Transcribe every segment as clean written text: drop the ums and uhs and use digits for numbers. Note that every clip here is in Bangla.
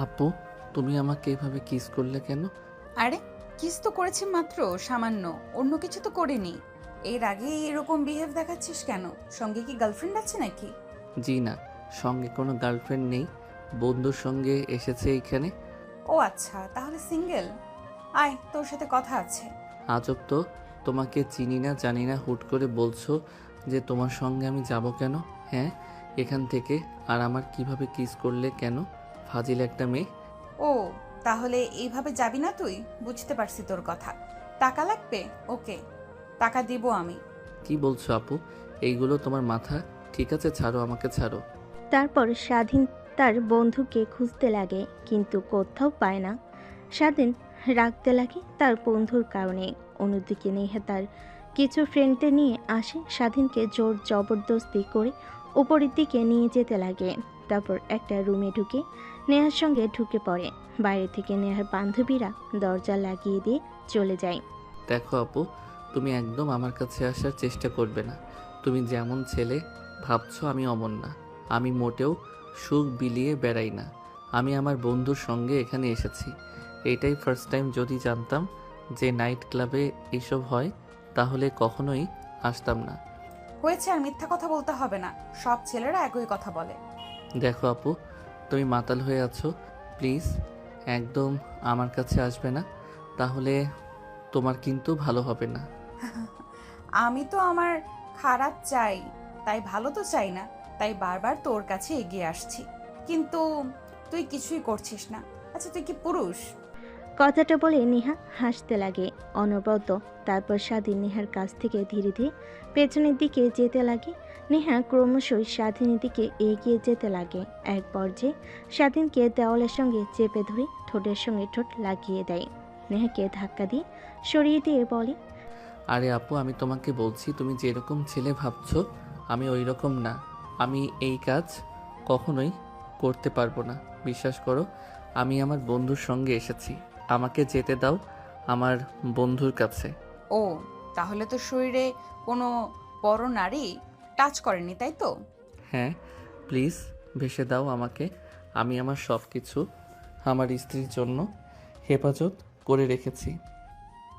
আপু, তুমি আমাকে এভাবে কিস করলে কেন? আরে কিস তো করেছি মাত্র, সামান্য। অন্য কিছু তো করিনি। এর আগে এরকম বিহেভ দেখাচ্ছিস কেন? সঙ্গে কি গার্লফ্রেন্ড আছে নাকি? জি না, সঙ্গে কোনো গার্লফ্রেন্ড নেই। বন্ধুর সঙ্গে এসেছে এইখানে। ও আচ্ছা, তাহলে সিঙ্গেল। আয়, তোর সাথে কথা আছে। আজব তো, তোমাকে চিনি না জানি না, হুট করে বলছো যে তোমার সঙ্গে আমি যাব কেন? হ্যাঁ, এখান থেকে। আর আমার কিভাবে কিস করলে কেন? ফাজিল একটা মেয়ে। ও, তাহলে এইভাবে যাবি না তুই? বুঝতে পারছি তোর কথা। টাকা লাগবে? ওকে, টাকা দিব আমি। কি বলছো আপু? এইগুলো তোমার মাথা ঠিক আছে? ছাড়ো, আমাকে ছাড়ো। তারপর স্বাধীন তার বন্ধুকে খুঁজতে লাগে কিন্তু কোথাও পায় না। স্বাধীন রাখতে লাগে তার বন্ধুর কারণে। অন্যদিকে নেহা তার কিছু ফ্রেন্ডদের নিয়ে আসে, স্বাধীনকে জোর জবরদস্তি করে উপরের দিকে নিয়ে যেতে লাগে। তারপর একটা রুমে ঢুকে নেহার সঙ্গে ঢুকে পড়ে। বাইরে থেকে নেহার বান্ধবীরা দরজা লাগিয়ে দিয়ে চলে যায়। দেখো আপু, তুমি একদম আমার কাছে আসার চেষ্টা করবে না। তুমি যেমন ছেলে ভাবছো আমি অমন না। আমি মোটেও সুখ বিলিয়ে বেড়াই না। আমি আমার বন্ধুর সঙ্গে এখানে এসেছি। এটাই ফার্স্ট টাইম। যদি জানতাম যে নাইট ক্লাবে এসব হয় তাহলে কখনোই আসতাম না। হয়েছে, আর মিথ্যা কথা বলতে হবে না। সব ছেলেরা একই কথা বলে। দেখো আপু, তুমি মাতাল হয়ে আছো। প্লিজ একদম আমার কাছে আসবে না, তাহলে তোমার কিন্তু ভালো হবে না। আমি তো আমার খারাপ চাই, তাই ভালো তো চাই না। তাই বারবার তোর কাছে এগিয়ে আসছি, কিন্তু তুই কিছুই করছিস না। আচ্ছা, তুই কি পুরুষ? কথাটা বলে নেহা হাসতে লাগে অনবরত। তারপর স্বাধীন নেহার কাছ থেকে ধীরে ধীরে পেছনের দিকে যেতে লাগে। নেহা ক্রমশই স্বাধীনের দিকে এগিয়ে যেতে লাগে। এক পর্যায়ে স্বাধীনকে দেওয়ালের সঙ্গে চেপে ধরে ঠোঁটের সঙ্গে ঠোঁট লাগিয়ে দেয়। নেহাকে ধাক্কা দিয়ে সরিয়ে দিয়ে বলে, আরে আপু, আমি তোমাকে বলছি তুমি যেরকম ছেলে ভাবছো আমি ওই রকম না। আমি এই কাজ কখনোই করতে পারবো না। বিশ্বাস করো, আমি আমার বন্ধুর সঙ্গে এসেছি। আমাকে যেতে দাও আমার বন্ধুর কাছে। ও, তাহলে তো শরীরে কোনো বড় নারী টাচ করেনি, তাই তো? হ্যাঁ, প্লিজ ভেসে দাও আমাকে। আমি আমার সব কিছু আমার স্ত্রীর জন্য হেফাজত করে রেখেছি।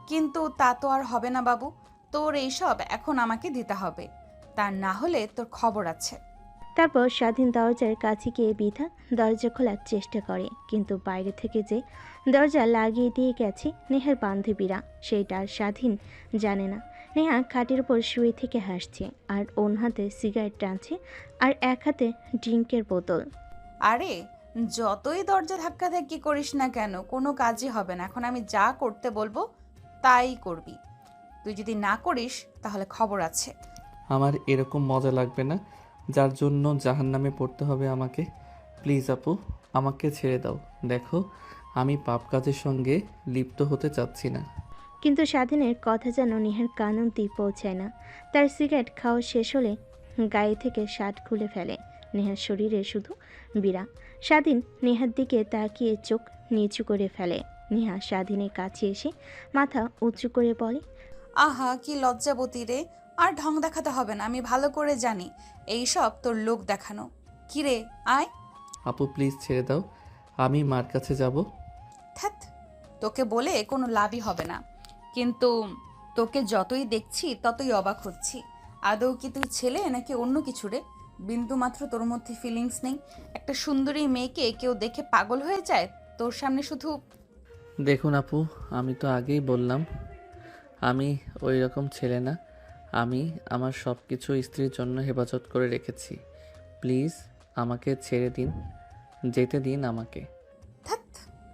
কিন্তু তা তো আর হবে না বাবু। তোর এইসব এখন আমাকে দিতে হবে, তা না হলে তোর খবর আছে। তারপর স্বাধীন দরজার কাছে গিয়ে বিধা দরজা খোলার চেষ্টা করে, কিন্তু বাইরে থেকে যে দরজা লাগিয়ে দিয়ে গেছে নেহার বান্ধবীরা, সেটা আর স্বাধীন জানে না। নেহা খাটের উপর শুয়ে থেকে হাসছে আর অন্য হাতে সিগারেট টানছে আর এক হাতে ড্রিঙ্কের বোতল। আরে, যতই দরজা ধাক্কাধাক্কি করিস না কেন, কোনো কাজই হবে না। এখন আমি যা করতে বলবো তাই করবি। তুই যদি না করিস তাহলে খবর আছে। আমার এরকম মজা লাগবে না, যার জন্য জাহান্নামে পড়তে হবে আমাকে। প্লিজ আপু, আমাকে ছেড়ে দাও। দেখো, আমি পাপ কাজের সঙ্গে লিপ্ত হতে চাচ্ছি না। কিন্তু স্বাধীনের কথা যেন নেহার কান অবধি পৌঁছায় না। তার সিগারেট খাওয়া শেষ হলে গায়ে থেকে শার্ট খুলে ফেলে। নেহার শরীরে শুধু বিরা। স্বাধীন নেহার দিকে তাকিয়ে চোখ নিচু করে ফেলে। নেহা স্বাধীনের কাছে এসে মাথা উঁচু করে বলে, আহা, কি লজ্জাবতী রে! আর ঢং দেখাতে হবে না, আমি ভালো করে জানি এই সব তোর লোক দেখানো। কিরে, আয়। আপু প্লিজ ছেড়ে দাও, আমি মার কাছে যাব। ধ্যাৎ, তোকে বলে কোনো লাভই হবে না। কিন্তু তোকে যতই দেখছি ততই অবাক হচ্ছি। আদৌ কি তুই ছেলে নাকি অন্য কিছু রে? বিন্দু মাত্র তোর মধ্যে ফিলিংস নেই। একটা সুন্দরী মেয়েকে কেউ দেখে পাগল হয়ে যায়, তোর সামনে শুধু। দেখুন আপু, আমি তো আগেই বললাম আমি ওই রকম ছেলে না। আমি আমার সব কিছু স্ত্রীর জন্য হেফাজত করে রেখেছি। প্লিজ আমাকে ছেড়ে দিন, যেতে দিন আমাকে। ধ্যাৎ,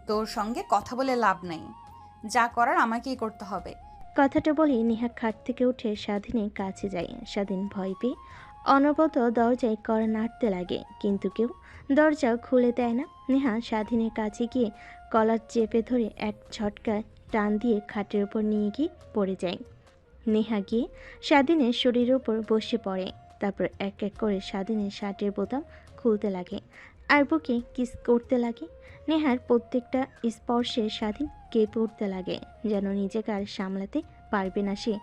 তোর সঙ্গে কথা বলে লাভ নাই। যা করার আমাকেই করতে হবে। কথাটা বলে নেহা খাট থেকে উঠে স্বাধীনের কাছে যায়। স্বাধীন ভয় পেয়ে অনবরত দরজায় কড়া নাড়তে লাগে, কিন্তু কেউ দরজা খুলে দেয় না। নেহা স্বাধীনের কাছে গিয়ে কলার চেপে ধরে এক ঝটকায় টান দিয়ে খাটের উপর নিয়ে গিয়ে পড়ে যায়। নেহা গিয়ে স্বাধীনের শরীরের উপর বসে পড়ে। তারপর এক এক করে স্বাধীনের শার্টের বোতাম খুলতে লাগে আর বুকে কিস করতে লাগে। নেহার প্রত্যেকটা স্পর্শে স্বাধীন কেঁপে উঠতে লাগে, যেন নিজেকে আর সামলাতে পারবে না সে।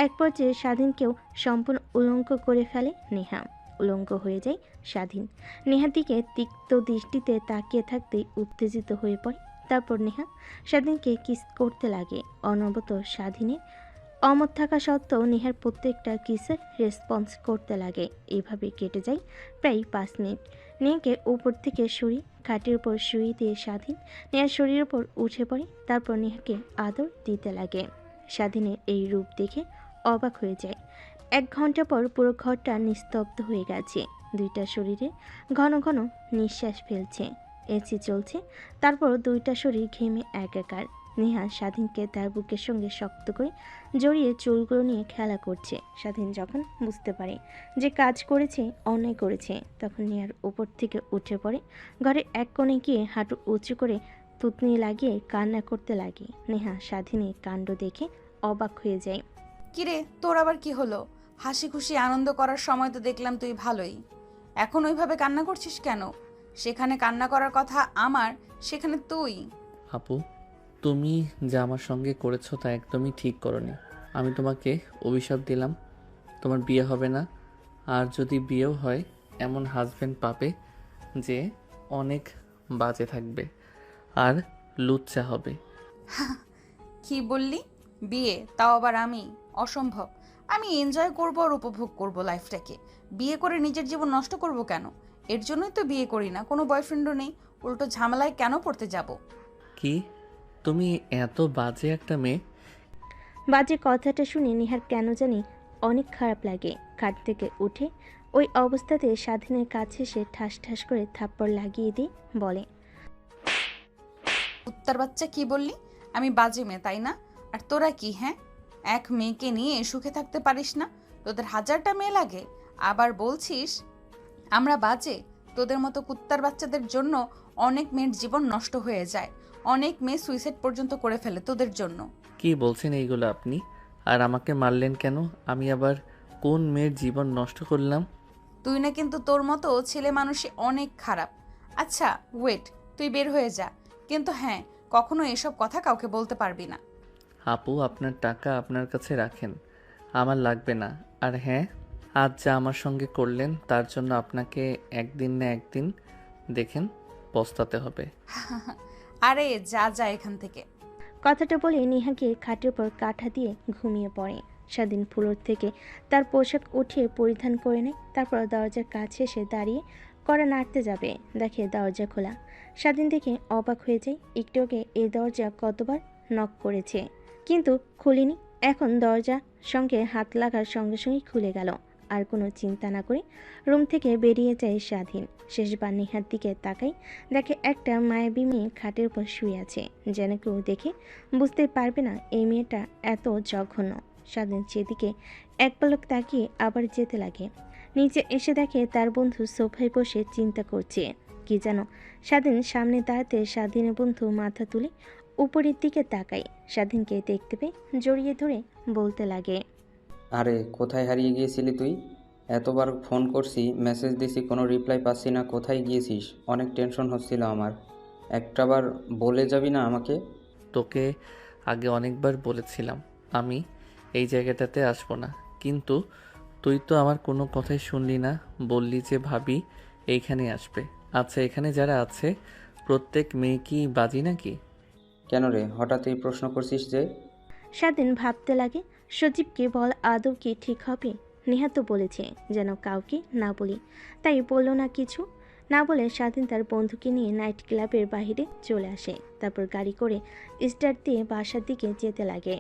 এক পর্যায়ে স্বাধীনকেও সম্পূর্ণ উলঙ্গ করে ফেলে নেহা। উলঙ্গ হয়ে যায় স্বাধীন। নেহার দিকে তিক্ত দৃষ্টিতে তাকিয়ে থাকতেই উত্তেজিত হয়ে পড়ে। তারপর নেহা স্বাধীনকে কিস করতে লাগে। অনবরত স্বাধীনের অমত থাকা সত্ত্বেও নেহার প্রত্যেকটা কিসের রেসপন্স করতে লাগে। এভাবে কেটে যায় প্রায় 5 মিনিট। নেহাকে উপর থেকে সরিয়ে খাটের উপর শুয়ে দিয়ে স্বাধীন নেহার শরীরের উপর উঠে পড়ে। তারপর নেহাকে আদর দিতে লাগে। স্বাধীনের এই রূপ দেখে অবাক হয়ে যায়। 1 ঘন্টা পর পুরো ঘরটা নিস্তব্ধ হয়ে গেছে। দুইটা শরীরে ঘন ঘন নিঃশ্বাস ফেলছে। এসি চলছে, তারপর দুইটা শরীর ঘেমে একাকার। নেহা স্বাধীনকে তার বুকের সঙ্গে শক্ত করে জড়িয়ে চুলগুলো নিয়ে খেলা করছে। স্বাধীন যখন বুঝতে পারে যে কাজ করেছে, অন্যায় করেছে, তখন নেহার উপর থেকে উঠে পড়ে। ঘরে এক কোণে গিয়ে হাঁটু উঁচু করে থুতনি লাগিয়ে কান্না করতে লাগে। নেহা স্বাধীনের কাণ্ড দেখে অবাক হয়ে যায়। কিরে, তোর আবার কি হলো? হাসি খুশি আনন্দ করার সময় তো দেখলাম তুই ভালোই, এখন ওইভাবে কান্না করছিস কেন? সেখানে কান্না করার কথা আমার, সেখানে তুই। আপু, তুমি যা আমার সঙ্গে করেছো তা একদমই ঠিক করনি। আমি তোমাকে অভিশাপ দিলাম, তোমার বিয়ে হবে না। আর যদি বিয়েও হয়, এমন হাজবেন্ড পাবে যে অনেক বাজে থাকবে আর লুচ্চা হবে। কি বললি? বিয়ে? তাও আবার আমি? অসম্ভব। আমি এনজয় করব আর উপভোগ করব লাইফটাকে। বিয়ে করে নিজের জীবন নষ্ট করব কেন? এর জন্যই তো বিয়ে করি না, কোনো বয়ফ্রেন্ডও নেই, উল্টো ঝামেলায় কেন পড়তে যাব? কি, তুমি এত বাজে একটা মেয়ে? বাজে কথাটা শুনে নেহার কেন জানি অনেক খারাপ লাগে। খাট থেকে উঠে ওই অবস্থাতে স্বাধীনের কাছে এসে ঠাস ঠাস করে থাপ্পড় লাগিয়ে দিয়ে বলে, উত্তর বাচ্চা, কি বললি? আমি বাজে মেয়ে, তাই না? আর তোরা কি, হ্যাঁ? এক মেয়েকে নিয়ে সুখে থাকতে পারিস না? তোদের 1000টা মেয়ে লাগে, আবার বলছিস আমরা বাজে? তোদের মতো কুত্তার বাচ্চাদের জন্য অনেক মেয়ের জীবন নষ্ট হয়ে যায়, অনেক মেয়ে সুইসাইড পর্যন্ত করে ফেলে তোদের জন্য। কি বলছেন এইগুলো আপনি? আর আমাকে মারলেন কেন? আমি আবার কোন মেয়ের জীবন নষ্ট করলাম? তুই না, কিন্তু তোর মতো ছেলে মানুষই অনেক খারাপ। আচ্ছা ওয়েট, তুই বের হয়ে যা, কিন্তু হ্যাঁ, কখনো এসব কথা কাউকে বলতে পারবি না। আপু, আপনার টাকা আপনার কাছে রাখেন, আমার লাগবে না। আর হ্যাঁ, আজ যা আমার সঙ্গে করলেন তার জন্য আপনাকে একদিন না একদিন দেখেন পস্তাতে হবে। আরে যা যা এখান থেকে। কথাটা বলে নেহাকে খাটের উপর কাঁথা দিয়ে ঘুমিয়ে পড়ে। স্বাধীন ফ্লোর থেকে তার পোশাক উঠিয়ে পরিধান করে নেয়। তারপর দরজার কাছে এসে দাঁড়িয়ে কড়া নাড়তে যাবে, দেখে দরজা খোলা। স্বাধীন দেখে অবাক হয়ে যায়। একটু আগে এই দরজা কতবার নক করেছে, কিন্তু খুলিনি। এখন দরজা সঙ্গে হাত লাগার সঙ্গে সঙ্গেই খুলে গেল। আর কোনো চিন্তা না করে রুম থেকে বেরিয়ে যায় স্বাধীন। শেষবার নেহার দিকে তাকাই, দেখে একটা মায়াবী মেয়ে খাটের উপর শুয়ে আছে। যেন কেউ দেখে বুঝতে পারবে না এই মেয়েটা এত জঘন্য। স্বাধীন সেদিকে এক পলক তাকিয়ে আবার যেতে লাগে। নিচে এসে দেখে তার বন্ধু সোফায় বসে চিন্তা করছে কি যেন। স্বাধীন সামনে দাঁড়াতে স্বাধীনের বন্ধু মাথা তুলে উপরের দিকে তাকায়। স্বাধীনকে দেখতে পেয়ে জড়িয়ে ধরে বলতে লাগে, আরে কোথায় হারিয়ে গিয়েছিলি তুই? এতবার ফোন করছি, মেসেজ দিছি, কোনো রিপ্লাই পাচ্ছি না। কোথায় গিয়েছিস? অনেক টেনশন হচ্ছিল আমার। একটাবার বলে যাবি না আমাকে? তোকে আগে অনেকবার বলেছিলাম আমি এই জায়গাটাতে আসবো না, কিন্তু তুই তো আমার কোনো কথাই শুনলি না। বললি যে ভাবি এইখানে আসবে। আচ্ছা, এখানে যারা আছে প্রত্যেক মেয়ে কি বাজি নাকি? কেন রে, হঠাৎ এই প্রশ্ন করছিস যে? স্বাধীন ভাবতে লাগে, সজীবকে বল আদৌ কি ঠিক হবে? নেহা তো বলেছে যেন কাউকে না বলি, তাই বলল না কিছু। না বলে স্বাধীন তার বন্ধুকে নিয়ে নাইট ক্লাবের বাইরে চলে আসে। তারপর গাড়ি করে স্টার্ট দিয়ে বাসার দিকে যেতে লাগে।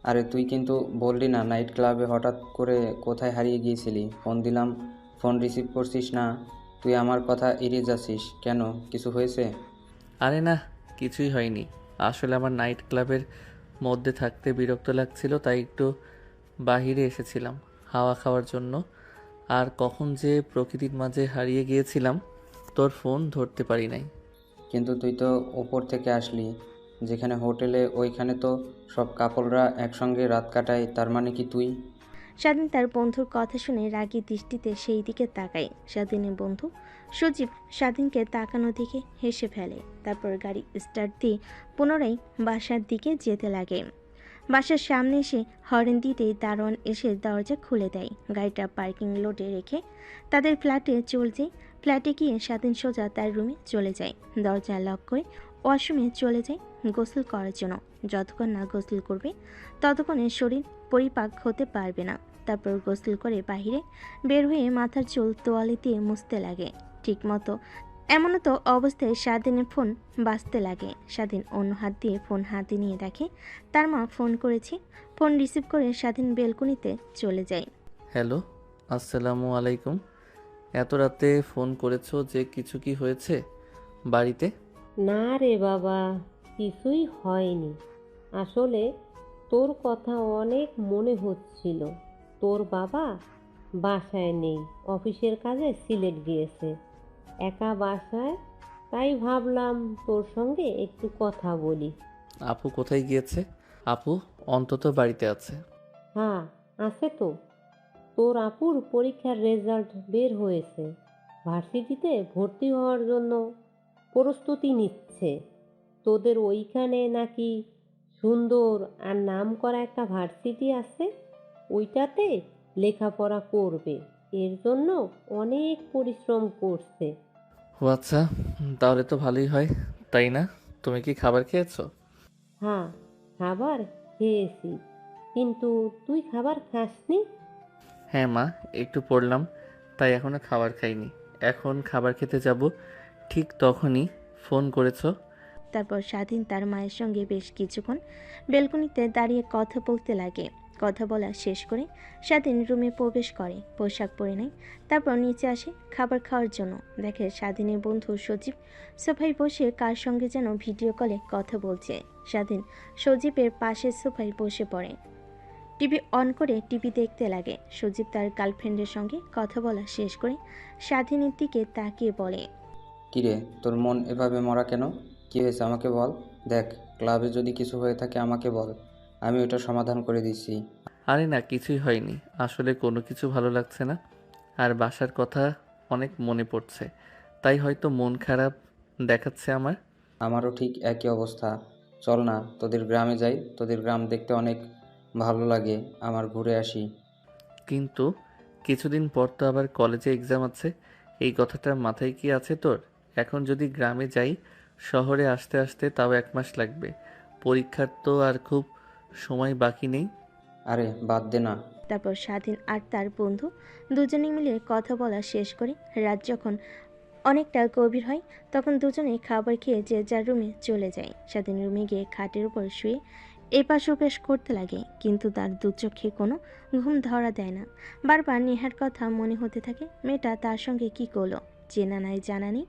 আরে তুই কিন্তু বললি না নাইট ক্লাবে হঠাৎ করে কোথায় হারিয়ে গিয়েছিলি? ফোন দিলাম, ফোন রিসিভ করছিস না। তুই আমার কথা এড়িয়ে যাচ্ছিস কেন? কিছু হয়েছে? আরে না, কিছুই হয়নি। আসলে আমার নাইট ক্লাবের মধ্যে থাকতে বিরক্ত লাগছিল, তাই একটু বাহিরে এসেছিলাম হাওয়া খাওয়ার জন্য। আর কখন যে প্রকৃতির মাঝে হারিয়ে গিয়েছিলাম, তোর ফোন ধরতে পারি নাই। কিন্তু তুই তো ওপর থেকে আসলি, যেখানে হোটেলে, ওইখানে তো সব কাপলরা একসঙ্গে রাত কাটায়। তার মানে কি তুই? স্বাধীন তার বন্ধুর কথা শুনে রাগী দৃষ্টিতে সেই দিকে তাকায়। স্বাধীনের বন্ধু সজীব স্বাধীনকে তাকানো দেখে হেসে ফেলে। তারপর গাড়ি স্টার্ট দিয়ে পুনরায় বাসার দিকে যেতে লাগে। বাসার সামনে এসে হর্ন দিতেই দারোয়ান এসে দরজা খুলে দেয়। গাড়িটা পার্কিং লটে রেখে তাদের ফ্ল্যাটে চলে যায়। ফ্ল্যাটে গিয়ে স্বাধীন সোজা তার রুমে চলে যায়। দরজা লক করে ওয়াশরুমে চলে যায় গোসল করার জন্য। যতক্ষণ না গোসল করবে ততক্ষণে শরীর পরিপাক হতে পারবে না। তারপর গোসল করে বাইরে বের হয়ে মাথার চুল তোয়ালে দিয়ে মুছতে লাগে। ঠিকমতো এমনতো অবস্থায় স্বাধীনের ফোন বাজতে লাগে। স্বাধীন অন্য হাত দিয়ে ফোন হাতে নিয়ে দেখে তার মা ফোন করেছে। ফোন রিসিভ করে স্বাধীন বেলকনিতে চলে যায়। হ্যালো, আসসালামু আলাইকুম। এত রাতে ফোন করেছো যে, কিছু কি হয়েছে বাড়িতে? না রে বাবা, কিছুই হয়নি। আসলে তোর কথা অনেক মনে হচ্ছিল। তোর বাবা বাসায় নেই, অফিসের কাজে সিলেট গিয়েছে, একা বাসায়। তাই ভাবলাম তোর সঙ্গে একটু কথা বলি। আপু কোথায় গিয়েছে? আপু অন্তত বাড়িতে আছে। হ্যাঁ, আছে তো। তোর আপুর পরীক্ষার রেজাল্ট বের হয়েছে, ভার্সিটিতে ভর্তি হওয়ার জন্য প্রস্তুতি নিচ্ছে। তোদের ওইখানে নাকি সুন্দর আর নামকরা একটা ভার্সিটি আছে, ওইটাতে লেখাপড়া করবে। এর জন্য অনেক পরিশ্রম করছে। ও আচ্ছা, তাহলে তো ভালোই হয়, তাই না? তুমি কি খাবার খেয়েছো? হ্যাঁ, খাবার খেয়েছি। কিন্তু তুই খাবার খাসনি? হ্যাঁ মা, একটু পড়লাম, তাই এখনো খাবার খাইনি। এখন খাবার খেতে যাব, ঠিক তখনই ফোন করেছো। তারপর স্বাধীন তার মায়ের সঙ্গে বেশ কিছুক্ষণ বেলকনিতে দাঁড়িয়ে কথা বলতে লাগে। কথা বলা শেষ করে স্বাধীন রুমে প্রবেশ করে, পোশাক পরে নেয়। তারপর নিচে আসে খাবার খাওয়ার জন্য। দেখে স্বাধীনের বন্ধু সজীব সোফায় বসে কার সঙ্গে যেন ভিডিও কলে কথা বলছে। স্বাধীন সজীবের পাশের সোফায় বসে পড়ে, টিভি অন করে টিভি দেখতে লাগে। সজীব তার গার্লফ্রেন্ডের সঙ্গে কথা বলা শেষ করে স্বাধীনের দিকে তাকিয়ে বলে, কিরে, তোর মন এভাবে মরা কেন? কী হয়েছে আমাকে বল। দেখ, ক্লাবে যদি কিছু হয়ে থাকে আমাকে বল, আমি ওটা সমাধান করে দিচ্ছি। আরে না, কিছুই হয়নি। আসলে কোনো কিছু ভালো লাগছে না, আর বাসার কথা অনেক মনে পড়ছে, তাই হয়তো মন খারাপ দেখাচ্ছে আমার। আমারও ঠিক একই অবস্থা। চল না তোদের গ্রামে যাই, তোদের গ্রাম দেখতে অনেক ভালো লাগে, আমার ঘুরে আসি। কিন্তু কিছুদিন পর তো আবার কলেজে এক্সাম আছে, এই কথাটা মাথায় কি আছে তোর? এখন যদি গ্রামে যাই, শহরে আসতে আসতে তাও 1 মাস লাগবে। পরীক্ষার তো আর খুব সময় বাকি নেই। আরে বাদ দে না। তারপর স্বাধীন আর তার বন্ধু দুজনে মিলে কথা বলা শেষ করে রাত যখন অনেকটা গভীর হয় তখন দুজনেই খাবার খেয়ে যে যার রুমে চলে যায়। স্বাধীন রুমে গিয়ে খাটের উপর শুয়ে এপাশ ওপাশ করতে লাগে, কিন্তু তার দু চোখে কোনো ঘুম ধরা দেয় না। বারবার নেহার কথা মনে হতে থাকে। মেয়েটা তার সঙ্গে কি করলো, চেনা নাই জানা নেই,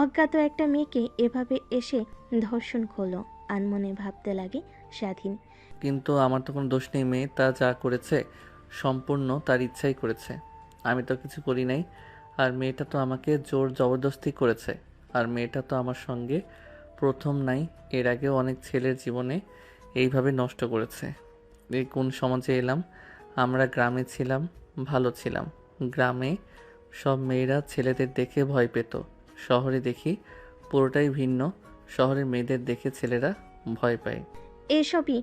অজ্ঞাত একটা মেয়েকে এভাবে এসে ধর্ষণ করলো। আনমনে ভাবতে লাগে স্বাধীন। কিন্তু আমার তো কোনো দোষ নেই, মেয়ে তা যা করেছে সম্পূর্ণ তার ইচ্ছাই করেছে, আমি তো কিছু করি নাই। আর মেয়েটা তো আমাকে জোর জবরদস্তি করেছে। আর মেয়েটা তো আমার সঙ্গে প্রথম নাই, এর আগেও অনেক ছেলের জীবনে এইভাবে নষ্ট করেছে। এই কোন সমাজে এলাম? আমরা গ্রামে ছিলাম, ভালো ছিলাম। গ্রামে সব মেয়েরা ছেলেদের দেখে ভয় পেত, শহরে দেখি পুরোটাই ভিন্ন। শহরের মেয়েদের দেখে ছেলেরা ভয় পায়। এসবই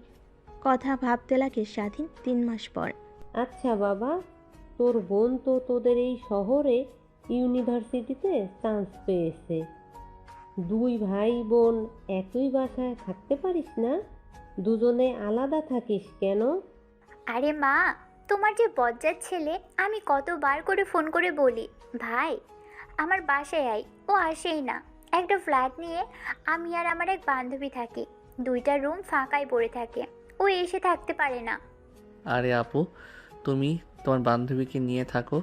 কথা ভাবতে লাগে স্বাধীন 3 মাস পর। আচ্ছা বাবা, তোর বোন তো তোদের এই শহরে ইউনিভার্সিটিতে চান্স পেয়েছে। দুই ভাই বোন একই বাসায় থাকতে পারিস না? দুজনে আলাদা থাকিস কেন? আরে মা, তোমার যে বজ্জাত ছেলে, আমি কতবার করে ফোন করে বলি, ভাই আমার বাসায় আয়, ও আসেই না। একটা ফ্ল্যাট নিয়ে আমি আর আমার এক বান্ধবী থাকি, 2টা রুম ফাঁকাই পড়ে থাকে, ও এসে থাকতে পারে না। আরে আপু, তুমি তোমার বান্ধবীকে নিয়ে থাকো,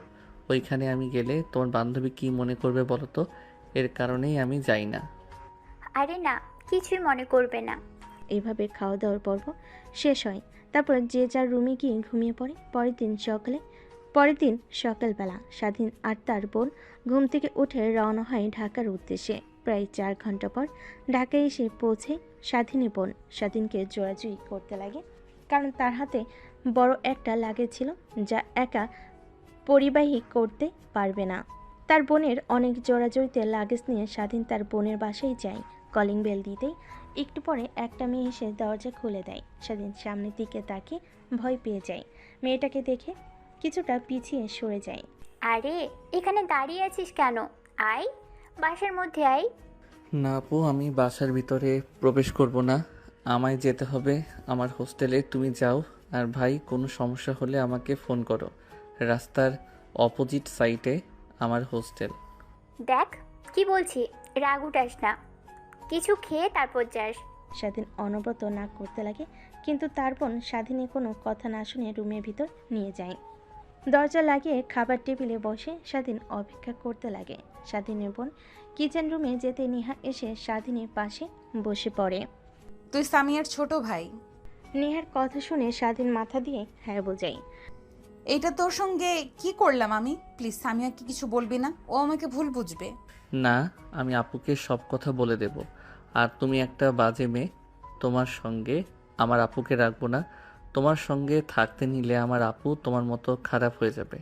ওইখানে আমি গেলে তোমার বান্ধবী কি মনে করবে বলো তো? এর কারণেই আমি যাই না। আরে না, কিছুই মনে করবে না। এইভাবে খাওয়া দাওয়ার পর্ব শেষ হয়। তারপর যে যার রুমে গিয়ে ঘুমিয়ে পড়ে। পরের দিন সকালবেলা স্বাধীন আর তার বোন ঘুম থেকে উঠে রওনা হয় ঢাকার উদ্দেশ্যে। প্রায় 4 ঘন্টা পর ঢাকায় এসে পৌঁছে স্বাধীনের বোন। স্বাধীনকে জোরাজুরি করতে লাগে, কারণ তার হাতে বড় একটা লাগেজ ছিল যা একা পরিবাহী করতে পারবে না। তার বোনের অনেক জোরাজুরিতে লাগেজ নিয়ে স্বাধীন তার বোনের বাসায় যায়। কলিং বেল দিতেই একটু পরে একটা মেয়ে এসে দরজা খুলে দেয়। স্বাধীন সামনের দিকে তাকিয়ে ভয় পেয়ে যায়। মেয়েটাকে দেখে কিছুটা পিছিয়ে সরে যায়। আরে এখানে দাঁড়িয়ে আছিস কেন? আয়, বাসার মধ্যে আয়। না আপু, আমি বাসার ভিতরে প্রবেশ করব না। আমায় যেতে হবে আমার হোস্টেলে। তুমি যাও, আর ভাই কোনো সমস্যা হলে আমাকে ফোন করো। রাস্তার অপোজিট সাইডে আমার হোস্টেল। দেখ কি বলছি, রাগ উঠাস না, কিছু খেয়ে তারপর যাস। স্বাধীন অনবরত নাক করতে লাগে, কিন্তু তার বোন স্বাধীনের কোনো কথা না শুনে রুমের ভিতর নিয়ে যায়। দরজা লাগিয়ে খাবার টেবিলে বসে স্বাধীন অপেক্ষা করতে লাগে। স্বাধীনের বোন কিচেন রুমে যেতে নেহা এসে স্বাধীনের পাশে বসে পড়ে। তুই সামিয়ার ছোট ভাই। নেহার কথা শুনে স্বাধীন মাথা দিয়ে হ্যাঁ বোঝায়। এইটা তোর সঙ্গে কি করলাম আমি? প্লিজ সামিয়াকে কিছু বলবি না, ও আমাকে ভুল বুঝবে। না, আমি আপুকে সব কথা বলে দেব। আর তুমি একটা বাজে মেয়ে, তোমার সঙ্গে আমার আপুকে রাখবো না। তোমার সঙ্গে থাকতে নিলে আমার আপু তোমার মতো খারাপ হয়ে যাবে।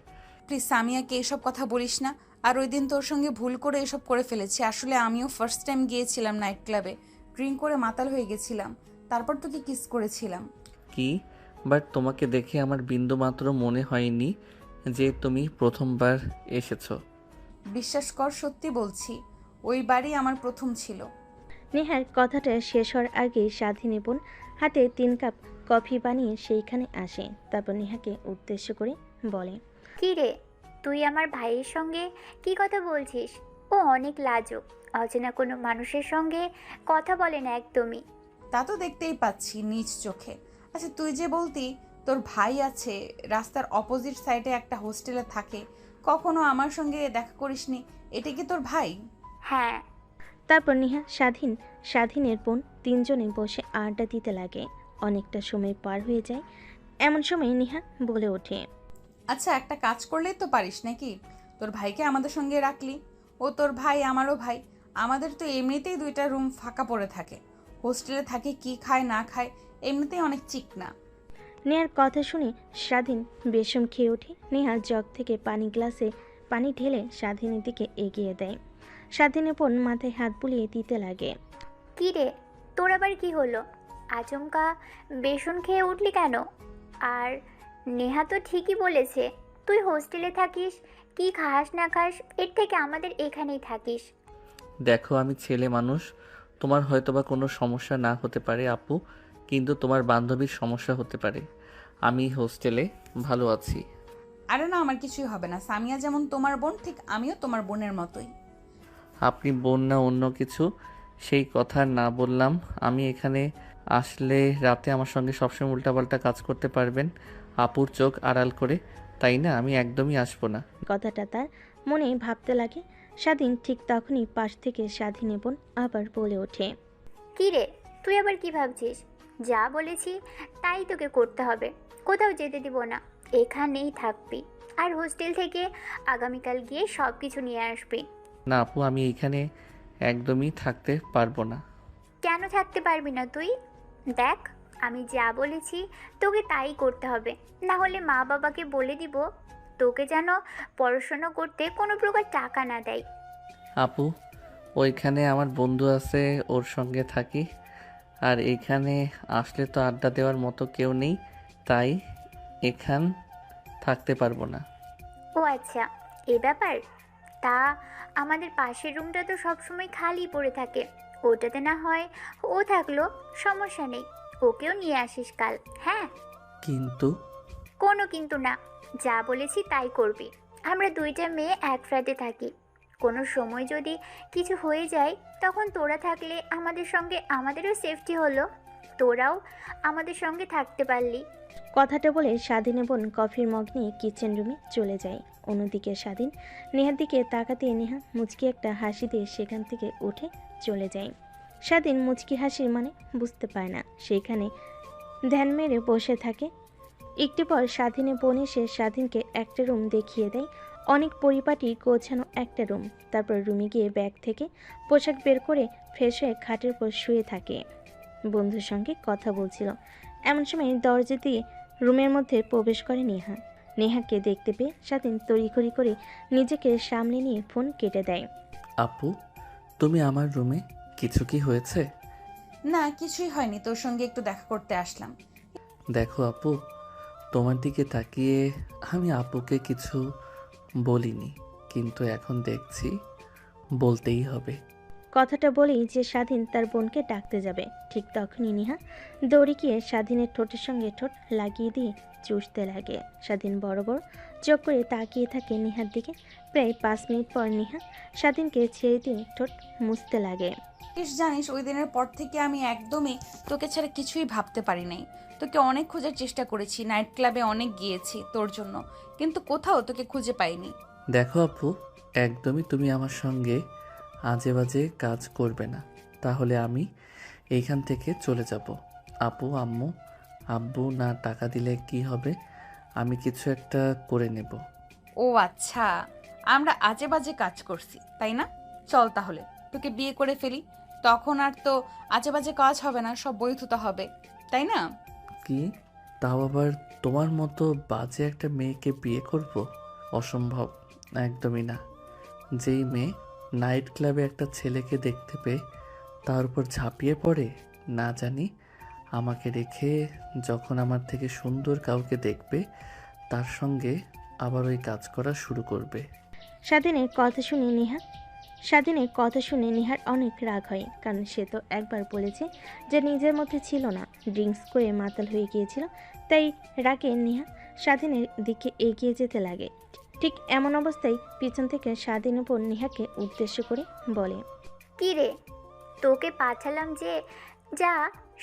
প্লিজ সামিয়াকে এসব কথা বলিস না। আর ওই দিন তোর সঙ্গে ভুল করে এসব করে ফেলেছি। আসলে আমিও ফার্স্ট টাইম গিয়েছিলাম নাইট ক্লাবে, ড্রিঙ্ক করে মাতাল হয়ে গেছিলাম, তারপর তোকে কিস করেছিলাম। কি? বাট তোমাকে দেখে আমার বিন্দুমাত্র মনে হয়নি যে তুমি প্রথমবার এসেছো। বিশ্বাস কর, সত্যি বলছি, ওই বাড়ি আমার প্রথম ছিল। নেহার কথাটা শেষ হওয়ার আগেই স্বাধীন বোন হাতে 3 কাপ কফি বানিয়ে সেইখানে আসে। তারপর নেহাকে উদ্দেশ্য করে বলে, কি রে, তুই আমার ভাইয়ের সঙ্গে কি কথা বলছিস? ও অনেক লাজুক, অচেনা কোনো মানুষের সঙ্গে কথা বলে না একদমই। তা তো দেখতেই পাচ্ছি নিজ চোখে। আচ্ছা, তুই যে বলতি তোর ভাই আছে, রাস্তার অপোজিট সাইডে একটা হোস্টেলে থাকে, কখনো আমার সঙ্গে দেখা করিসনি, এটা কি তোর ভাই? হ্যাঁ। তারপর নেহা স্বাধীনের বোন 3 জনে বসে আড্ডা দিতে লাগে। অনেকটা সময় পার হয়ে যায়। এমন সময় নেহা বলে ওঠে, আচ্ছা, একটা কাজ করলেই তো পারিস নাকি? তোর ভাইকে আমাদের সঙ্গে রাখলি, ও তোর ভাই আমারও ভাই। আমাদের তো এমনিতেই 2টা রুম ফাঁকা পড়ে থাকে, হোস্টেলে থাকে কি খায় না খায়, এমনিতেই অনেক চিকনা। নেহার কথা শুনে স্বাধীন বেশম খেয়ে ওঠে। নেহা জগ থেকে গ্লাসে পানি ঢেলে স্বাধীনের দিকে এগিয়ে দেয়। স্বাধীনের বোন মাথায় হাত বুলিয়ে দিতে লাগে। কি রে, তোর আবার কি হলো? আচমকা বেসন খেয়ে উঠলি কেন? আর নেহা তো ঠিকই বলেছে, তুই হোস্টেলে থাকিস, কি খাস না খাস, এর থেকে আমাদের এখানেই থাকিস। দেখো, আমি ছেলে মানুষ, তোমার হয়তোবা কোনো সমস্যা না হতে পারে আপু, কিন্তু তোমার বান্ধবীর সমস্যা হতে পারে। আমি হোস্টেলে ভালো আছি। আরে না, আমার কিছুই হবে না। সামিয়া যেমন তোমার বোন, ঠিক আমিও তোমার বোনের মতোই। আপনি বোন না অন্য কিছু, সেই কথা না বললাম। আমি এখানে আসলে রাতে আমার সঙ্গে সবসময় উল্টাপাল্টা কাজ করতে পারবেন আপুর চোখ আড়াল করে, তাই না? আমি একদমই আসবো না। কথাটা তার মনে ভাবতে লাগে। স্বাধীন ঠিক তখনই পাশ থেকে স্বাধীনের বোন আবার বলে ওঠে, কি রে, তুই আবার কি ভাবছিস? যা বলেছি তাই তোকে করতে হবে, কোথাও যেতে দিব না, এখানেই থাকবি। আর হোস্টেল থেকে আগামীকাল গিয়ে সব কিছু নিয়ে আসবি। না আপু, আমি এইখানে একদমই থাকতে পারবো না। কেন থাকতে পারবি না তুই? দেখ, আমি যা বলেছি তোকে তাই করতে হবে, না হলে মা বাবাকে বলে দিব তোকে যেন পড়াশোনা করতে কোনো প্রকার টাকা না দেয়। আপু, ওইখানে আমার বন্ধু আছে, ওর সঙ্গে থাকি। আর এখানে আসলে তো আড্ডা দেওয়ার মতো কেউ নেই, তাই এখান থাকতে পারবো না। ও আচ্ছা, এ ব্যাপার। তা আমাদের পাশের রুমটা তো সবসময় খালি পড়ে থাকে, ওটাতে না হয় ও থাকলো, সমস্যা নেই, ওকেও নিয়ে আসিস কাল। হ্যাঁ? কিন্তু কোনো কিন্তু না, যা বলেছি তাই করবি। আমরা 2টা মেয়ে এক ফ্ল্যাটে থাকি, কোনো সময় যদি কিছু হয়ে যায় তখন তোরা থাকলে আমাদের সঙ্গে আমাদেরও সেফটি হলো, তোরাও আমাদের সঙ্গে থাকতে পারলি। কথাটা বলে স্বাধীনের বোন কফির মগ নিয়ে কিচেন রুমে চলে যায়। অন্যদিকে স্বাধীন নেহার দিকে তাকাতে নেহা মুচকি একটা হাসি দিয়ে সেখান থেকে উঠে চলে যায়। স্বাধীন মুচকি হাসির মানে বুঝতে পারে না, সেইখানে ধ্যান মেরে বসে থাকে। একটু পর স্বাধীনের বোন এসে স্বাধীনকে একটা রুম দেখিয়ে দেয়, অনেক পরিপাটি গোছানো একটা রুম। তারপর রুমে গিয়ে ব্যাগ থেকে পোশাক বের করে ফ্রেশ হয়ে খাটের উপর শুয়ে থাকে, বন্ধুর সঙ্গে কথা বলছিল। এমন সময় দরজা দিয়ে রুমের মধ্যে প্রবেশ করে নেহা। নেহাকে দেখতে পেয়ে স্বাধীন তড়িঘড়ি করে নিজেকে সামনে নিয়ে ফোন কেটে দেয়। আপু, তুমি আমার রুমে কিছু কি হয়েছে? না, কিছুই হয়নি, তোর সঙ্গে একটু দেখা করতে আসলাম। দেখো আপু, তোমার দিকে তাকিয়ে আমি আপুকে কিছু বলিনি, কিন্তু এখন দেখছি বলতেই হবে। কথাটা বলেই যে স্বাধীন তার বোনকে ডাকতে যাবে, ঠিক তখনই নিহা দৌড়ে গিয়ে স্বাধীনের ঠোঁটের সঙ্গে ঠোঁট লাগিয়ে দিয়ে চুষতে লাগে। স্বাধীন বড় বড় চোখ করে তাকিয়ে থাকে নিহার দিকে। প্রায় 5 মিনিট পর নিহা স্বাধীনকে ছেড়ে দিয়ে ঠোঁট মুছতে লাগে। জানিস, ওই দিনের পর থেকে আমি একদমই তোকে ছাড়া কিছুই ভাবতে পারি নাই। তোকে অনেক খোঁজার চেষ্টা করেছি, নাইট ক্লাবে অনেক গিয়েছি তোর জন্য, কিন্তু কোথাও তোকে খুঁজে পাইনি। দেখো আপু, একদমই তুমি আমার সঙ্গে আজে বাজে কাজ করবে না, তাহলে আমি এইখান থেকে চলে যাব। আপু, আম্মু, আব্বু না টাকা দিলে কি হবে? আমি কিছু একটা করে নেব। ও আচ্ছা, আমরা আজে বাজে কাজ করছি তাই না? চল তাহলে তোকে বিয়ে করে ফেলি, তখন আর তো আজে বাজে কাজ হবে না, সব বৈধতা হবে, তাই না? কি? তাও আবার তোমার মতো বাজে একটা মেয়েকে বিয়ে করব? অসম্ভব, একদমই না। যেই মেয়ে নাইট ক্লাবে একটা ছেলেকে দেখতে পেয়ে তার উপর ঝাঁপিয়ে পড়ে, না জানি আমাকে রেখে যখন আমার থেকে সুন্দর কাউকে দেখবে তার সঙ্গে আবার ওই কাজ করা শুরু করবে। স্বাধীনের কথা শুনে নিহার অনেক রাগ হয়, কারণ সে তো একবার বলেছে যে নিজের মধ্যে ছিল না, ড্রিঙ্কস করে মাতাল হয়ে গিয়েছিল। তাই রাগে নিহা স্বাধীনের দিকে এগিয়ে যেতে লাগে। ঠিক এমন অবস্থায় পিছন থেকে স্বাধীন উপর নিহাকে উদ্দেশ্য করে বলে, কি রে, তোকে পাঠালাম যে যা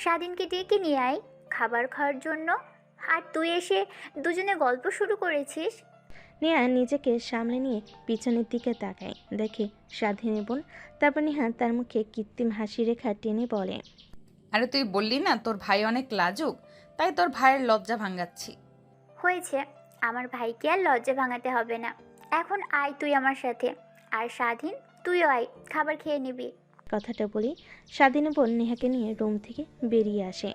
স্বাধীনকে ডেকে নিয়ে আয় খাবার খাওয়ার জন্য, আর তুই এসে দুজনে গল্প শুরু করেছিস। নিহা নিজেকে সামলে নিয়ে পিছনের দিকে তাকায়, দেখে স্বাধীনের বোন। তারপর নিহা তার মুখে কৃত্রিম হাসি রেখা টেনে বলে, আরে তুই বললি না তোর ভাই অনেক লাজুক, তাই তোর ভাইয়ের লজ্জা ভাঙাচ্ছি। হয়েছে, আমার ভাইকে আর লজ্জা ভাঙাতে হবে না। এখন আয় তুই আমার সাথে, আর স্বাধীন তুইও আয়, খাবার খেয়ে নিবি। কথাটা বলি স্বাধীনের বোন নেহাকে নিয়ে রুম থেকে বেরিয়ে আসে।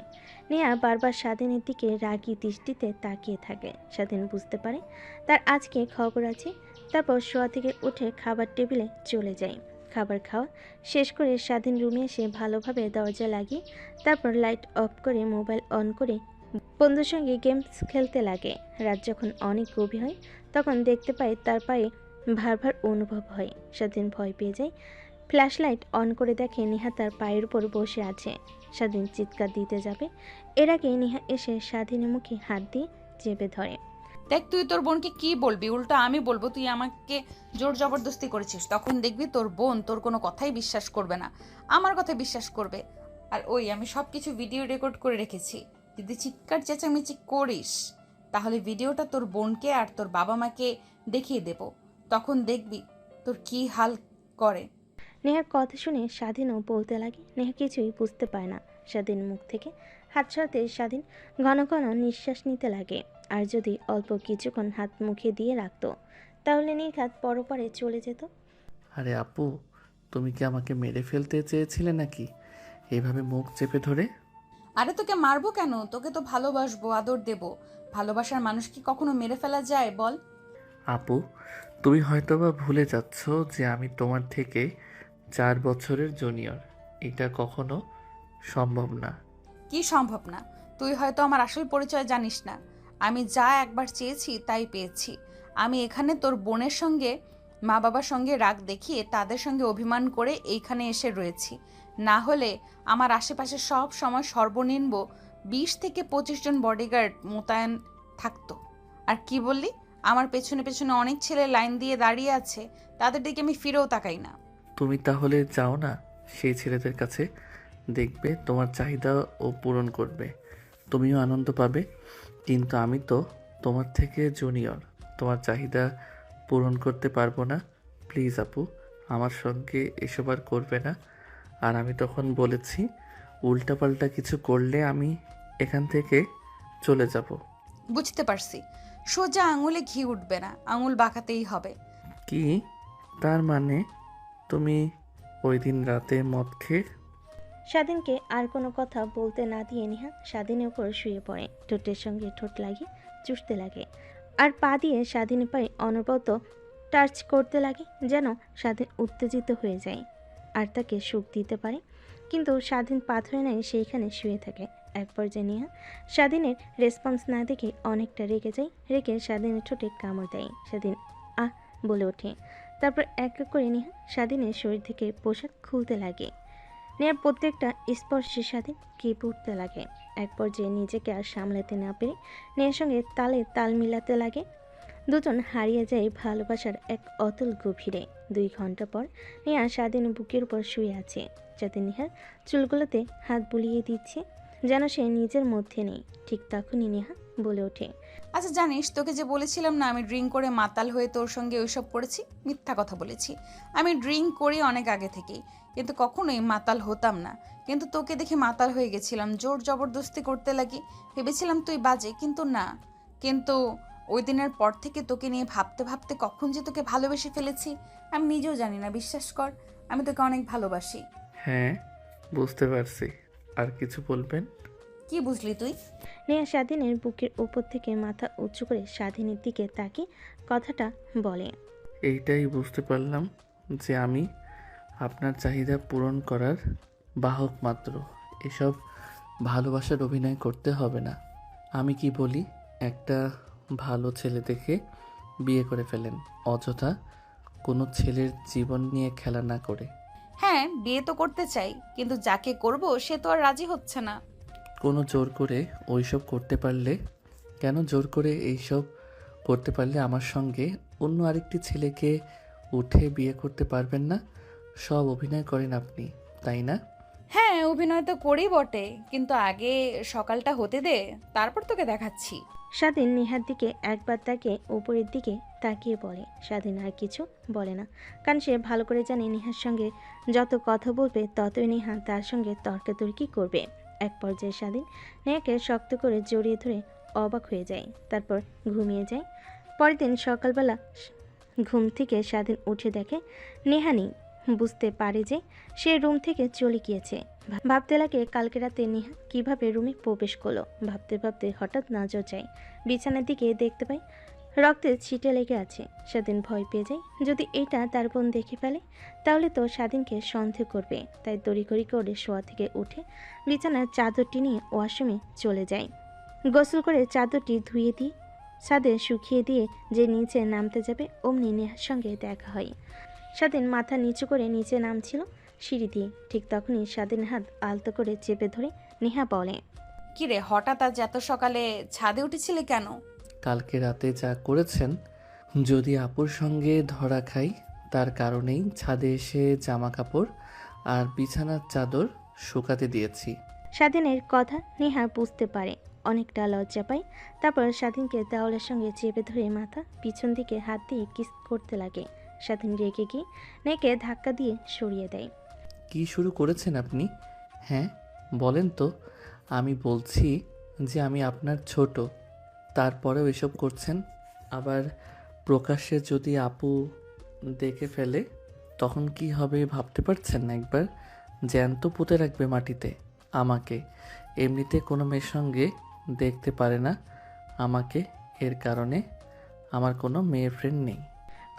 নেহা বারবার স্বাধীনের দিকে রাগী দৃষ্টিতে তাকিয়ে থাকে। স্বাধীন বুঝতে পারে তার আজকে খবর আছে। তারপর শোয়া থেকে উঠে খাবার টেবিলে চলে যায়। খাবার খাওয়া শেষ করে স্বাধীন রুমে এসে ভালোভাবে দরজা লাগিয়ে তারপর লাইট অফ করে মোবাইল অন করে বন্ধুর সঙ্গে গেমস খেলতে লাগে। রাত যখন অনেক গভীর হয় তখন দেখতে পায় তার পায়ে ভার ভার অনুভব হয়। স্বাধীন ভয় পেয়ে যায়। ফ্ল্যাশ লাইট অন করে দেখে নিহা তার পায়ের উপর বসে আছে। স্বাধীন চিৎকার দিতে যাবে, এর আগে নিহা এসে স্বাধীনের মুখে হাত দিয়ে চেপে ধরে। দেখ, তুই তোর বোনকে কি বলবি, উল্টো আমি বলবো তুই আমাকে জোর জবরদস্তি করেছিস। তখন দেখবি তোর বোন তোর কোনো কথাই বিশ্বাস করবে না, আমার কথা বিশ্বাস করবে। আর ওই আমি সব কিছু ভিডিও রেকর্ড করে রেখেছি, যদি চিৎকার চেঁচামেচি করিস তাহলে ভিডিওটা তোর বোনকে আর তোর বাবা মাকে দেখিয়ে দেব, তখন দেখবি তোর কি হাল করে। নেহার কথা শুনে স্বাধীনও বলতে লাগে। নেহা কিছুই বুঝতে পায় না। স্বাধীন মুখ থেকে হাত সরাতে স্বাধীন ঘন ঘন নিঃশ্বাস নিতে লাগে। আর যদি অল্প কিছুক্ষণ হাত মুখে দিয়ে রাখতো তাহলে নির্ঘাত পরপরে চলে যেত। আরে আপু, তুমি কি আমাকে মেরে ফেলতে চেয়েছিলে নাকি এইভাবে মুখ চেপে ধরে? আরে তোকে মারবো কেন, তোকে তো ভালোবাসবো, আদর দেব। ভালোবাসার মানুষ কি কখনো মেরে ফেলা যায় বল? আপু, তুমি হয়তোবা ভুলে যাচ্ছ যে আমি তোমার থেকে 4 বছরের জুনিয়র। এটা কখনো সম্ভব না। কি সম্ভব না? তুই হয়তো আমার আসল পরিচয় জানিস না। আমি যা একবার চেয়েছি তাই পেয়েছি। আমি এখানে তোর বোনের সঙ্গে মা বাবার সঙ্গে রাগ দেখিয়ে তাদের সঙ্গে অভিমান করে এইখানে এসে রয়েছি। না হলে আমার আশেপাশে সব সময় সর্বনিম্ন 20 থেকে 25 জন বডিগার্ড মোতায়েন থাকতো। আর কি বললি, আমার পেছনে পেছনে অনেক ছেলে লাইন দিয়ে দাঁড়িয়ে আছে, তাদের দিকে আমি ফিরেও তাকাই না। তুমি তাহলে যাও না সেই ছেলেদের কাছে, দেখবে তোমার চাহিদা ও পূরণ করবে, তুমিও আনন্দ পাবে। কিন্তু আমি তো তোমার থেকে জুনিয়র, তোমার চাহিদা পূরণ করতে পারবো না। প্লিজ আপু, আমার সঙ্গে এসব আর করবে না। আর আমি তখন বলেছি, উল্টাপাল্টা কিছু করলে আমি এখান থেকে চলে যাব। বুঝতে পারছি, সোজা আঙুলে ঘি উঠবে না, আঙুল বাঁকাতেই হবে। কি তার মানে? তুমি ওই দিন রাতে মদ খেয়ে? স্বাধীনকে আর কোনো কথা বলতে না দিয়ে নিহা স্বাধীনের উপর শুয়ে পড়ে। ঠোঁটের সঙ্গে ঠোঁট লাগিয়ে চুষতে লাগে আর পা দিয়ে স্বাধীনের পায়ে অনবরত টাচ করতে লাগে, যেন স্বাধীন উত্তেজিত হয়ে যায় আর তাকে সুখ দিতে পারে। কিন্তু স্বাধীন পাথরে নাই সেইখানে শুয়ে থাকে। এক পর্যায়ে নেহা স্বাধীনের রেসপন্স না দেখে অনেকটা রেগে যায়। রেগে স্বাধীনের ঠোঁটে কামড় দেয়। স্বাধীন আহ বলে ওঠে। তারপর এক এক করে নেহা স্বাধীনের শরীর থেকে পোশাক খুলতে লাগে। নেহার প্রত্যেকটা স্পর্শে স্বাধীন কেঁপে উঠতে লাগে। এক পর্যায়ে নিজেকে আর সামলাতে না পেরে নেহার সঙ্গে তালে তাল মিলাতে লাগে। দুজন হারিয়ে যায় ভালোবাসার এক অতল গভীরে। 2 ঘন্টা পর নেহা স্বাধীন বুকের উপর শুয়ে আছে। যাতে নেহার চুলগুলোতে হাত বুলিয়ে দিচ্ছে, যেন সে নিজের মধ্যে নেই। ঠিক তখনই নেহা বলে ওঠে, আচ্ছা জানিস, তোকে যে বলেছিলাম না আমি ড্রিঙ্ক করে মাতাল হয়ে তোর সঙ্গে ওইসব করেছি, মিথ্যা কথা বলেছি। আমি ড্রিঙ্ক করি অনেক আগে থেকেই, কিন্তু কখনোই মাতাল হতাম না। কিন্তু তোকে দেখে মাতাল হয়ে গেছিলাম, জোর জবরদস্তি করতে লাগি। ভেবেছিলাম তুই বাজে, কিন্তু না। কিন্তু ওই দিনের পর থেকে তোকে নিয়ে ভাবতে ভাবতে কখন যে তোকে ভালোবেসে ফেলেছি আমি নিজেও জানি না। বিশ্বাস কর, আমি তোকে অনেক ভালোবাসি। হ্যাঁ, বুঝতে পারছি। আর কিছু বলবেন? কি বুঝলি তুই? নেহা স্বাধীনের বুকের উপর থেকে মাথা উঁচু করে স্বাধীনের দিকে তাকিয়ে কথাটা বলে। এইটাই বুঝতে পারলাম যে আমি আপনার চাহিদা পূরণ করার বাহক মাত্র। এসব ভালোবাসার অভিনয় করতে হবে না। আমি কি বলি, একটা ভালো ছেলে দেখে বিয়ে করে ফেলেন, অযথা কোনো ছেলের জীবন নিয়ে খেলা না করে। হ্যাঁ, বিয়ে তো করতে চাই, কিন্তু যাকে করব সে তো আর রাজি হচ্ছে না। কোনো জোর করে ওইসব করতে পারলে, কেন জোর করে এইসব করতে পারলে আমার সঙ্গে অন্য আরেকটি ছেলেকে উঠে বিয়ে করতে পারবেন না? সব অভিনয় করেন আপনি, তাই না? হ্যাঁ, অভিনয় তো করি বটে, কিন্তু আগে সকালটা হতে দে, তারপর তোকে দেখাচ্ছি। স্বাধীন নেহার দিকে একবার তাকিয়ে উপরের দিকে তাকিয়ে বলে। স্বাধীন আর কিছু বলে না, কারণ সে ভালো করে জানে নেহার সঙ্গে যত কথা বলবে ততই নেহা তার সঙ্গে তর্কাতর্কি করবে। এক পর্যায়ে স্বাধীন নেহাকে শক্ত করে জড়িয়ে ধরে অবাক হয়ে যায়, তারপর ঘুমিয়ে যায়। পরের দিন সকালবেলা ঘুম থেকে স্বাধীন উঠে দেখে নেহা নেই। বুঝতে পারে যে সে রুম থেকে চলে গিয়েছে। ভাবতে লাগে কালকে রাতে নেহা কিভাবে রুমে প্রবেশ করলো। ভাবতে ভাবতে হঠাৎ নজর যায় বিছানার দিকে, দেখতে পায় রক্তের ছিটে লেগে আছে। স্বাধীন ভয় পেয়ে যায়, যদি এটা তার বোন দেখে ফেলে তাহলে তো স্বাধীনকে সন্দেহ করবে। তাই তড়িঘড়ি করে শোয়া থেকে উঠে বিছানার চাদরটি নিয়ে ওয়াশরুমে চলে যায়। গোসল করে চাদরটি ধুয়ে দিয়ে ছাদে শুকিয়ে দিয়ে যে নিচে নামতে যাবে অমনি নেহার সঙ্গে দেখা হয়। স্বাধীন মাথা নিচু করে নিচে নামছিল সিঁড়ি দিয়ে। ঠিক তখনই স্বাধীন হাত আলতো করে চেপে ধরে নেহা বলে, কিরে, হঠাৎ আজ এত সকালে ছাদে উঠেছিলে কেন? কালকে রাতে যা করেছেন, যদি আপুর সঙ্গে ধরা খাই তার কারণেই ছাদে এসে জামা কাপড় আর বিছানার চাদর শুকাতে দিয়েছি। স্বাধীনের কথা নেহা বুঝতে পারে, অনেকটা লজ্জা পায়। তারপর স্বাধীনকে দেওয়ালের সঙ্গে চেপে ধরে মাথা পিছন দিকে হাত দিয়ে কিস করতে লাগে। স্বাধীন রেগে গিয়ে নেকে ধাক্কা দিয়ে সরিয়ে দেয়। কি শুরু করেছেন আপনি? হ্যাঁ বলেন তো। আমি বলছি যে আমি আপনার ছোট, তারপরেও এসব করছেন। আবার প্রকাশ্যে যদি আপু দেখে ফেলে তখন কি হবে ভাবতে পারছেন না? একবার জ্যান্ত পুঁতে রাখবে মাটিতে আমাকে। এমনিতে কোনো মেয়ের সঙ্গে দেখতে পারে না আমাকে, এর কারণে আমার কোনো মেয়ে ফ্রেন্ড নেই।